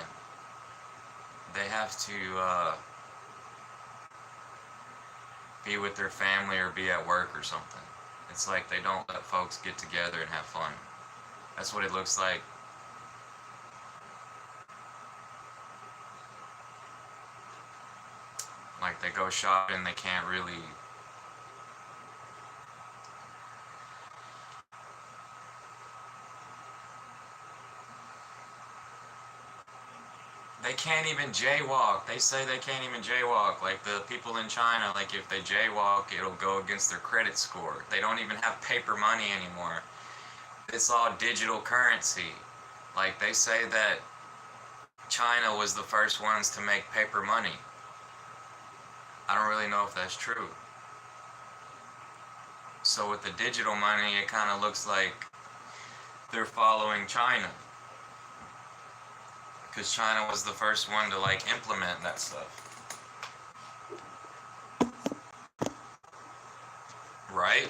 They have to be with their family or be at work or something. It's like they don't let folks get together and have fun. That's what it looks like. Like they go shopping, they can't really even jaywalk. They say they can't even jaywalk. Like the people in China, like if they jaywalk, it'll go against their credit score. They don't even have paper money anymore. It's all digital currency. Like they say that China was the first ones to make paper money. I don't really know if that's true. So with the digital money, it kind of looks like they're following China, because China was the first one to like implement that stuff. Right?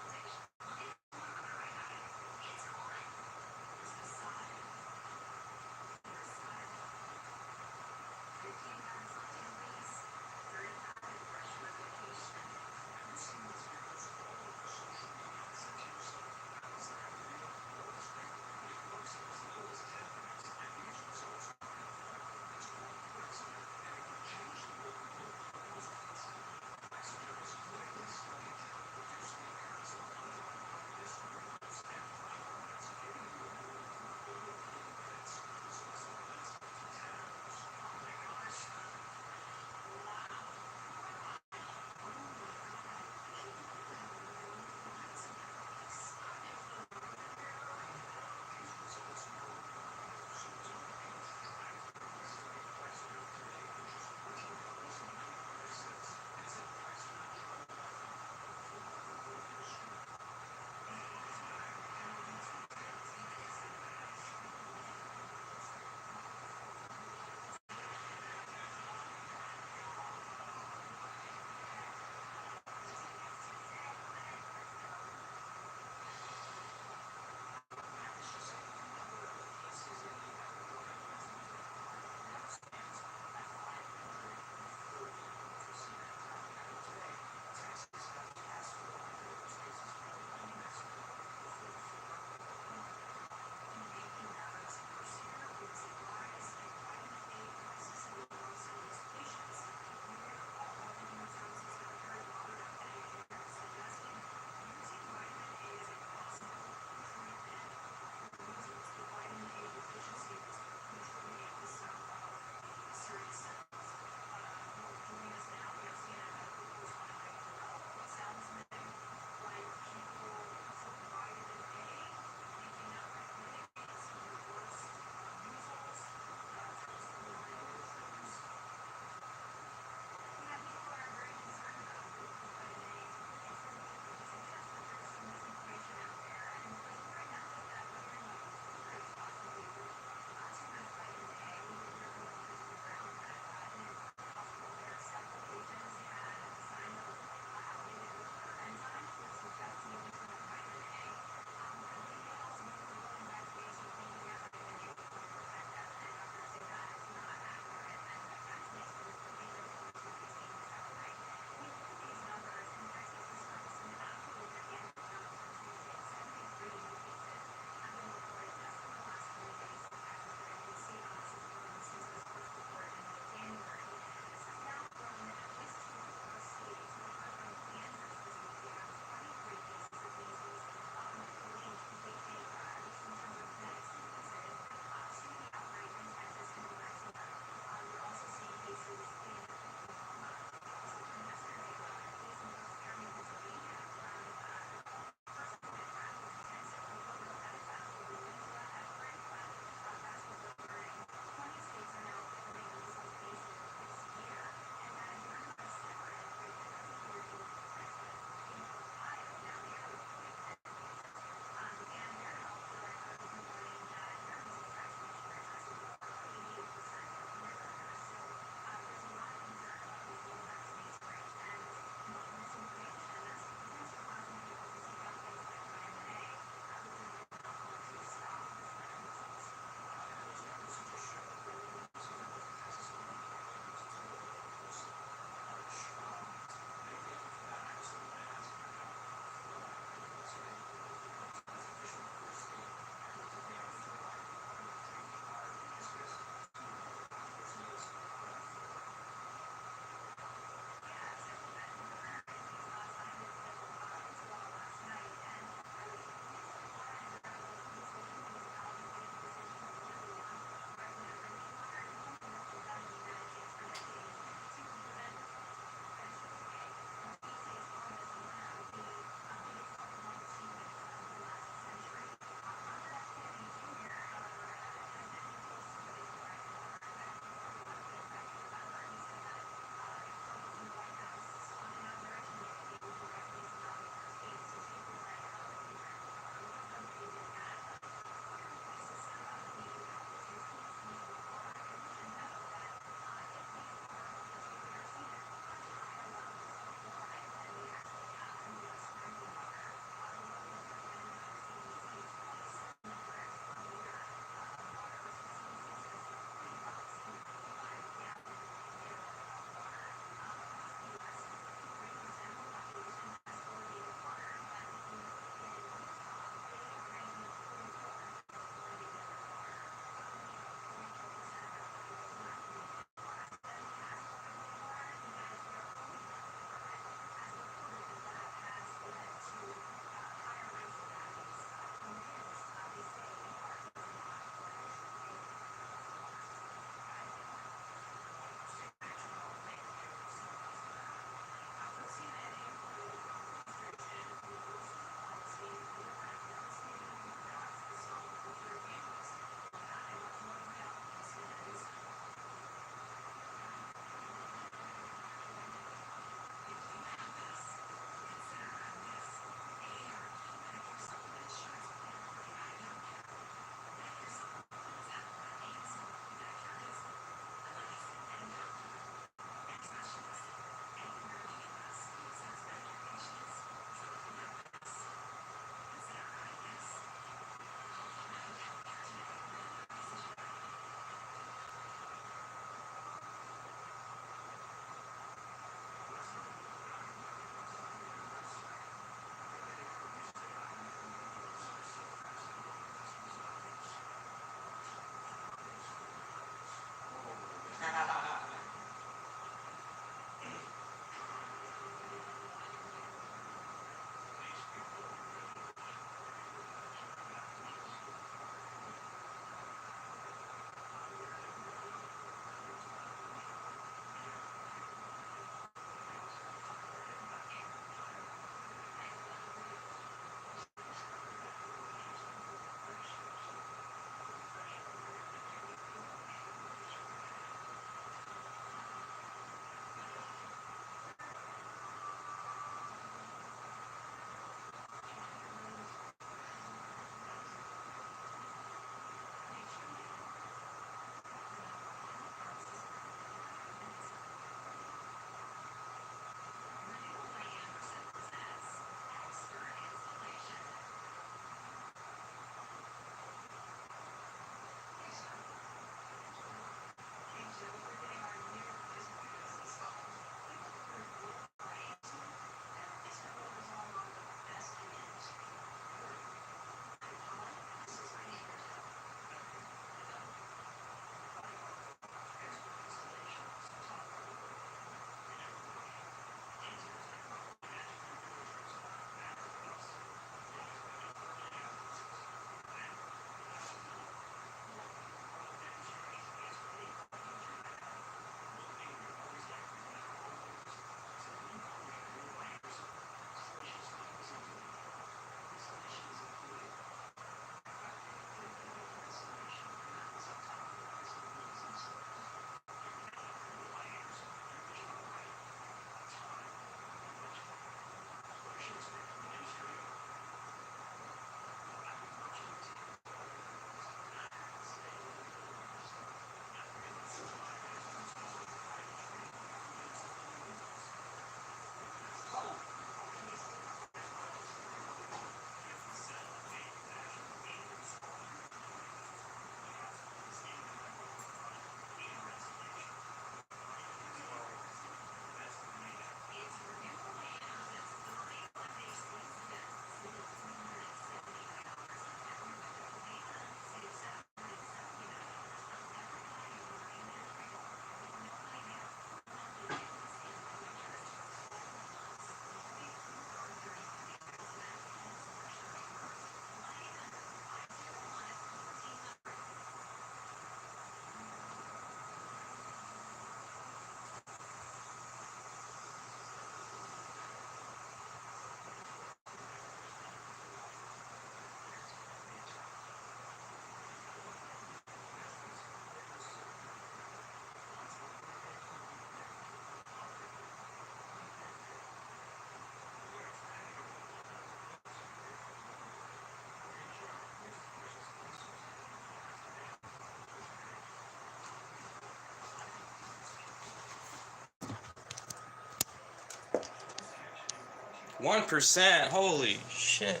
1%. Holy shit.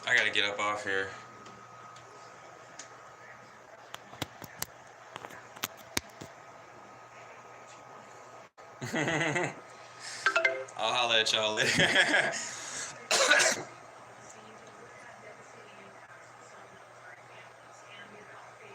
I gotta get up off here. I'll holler at y'all later.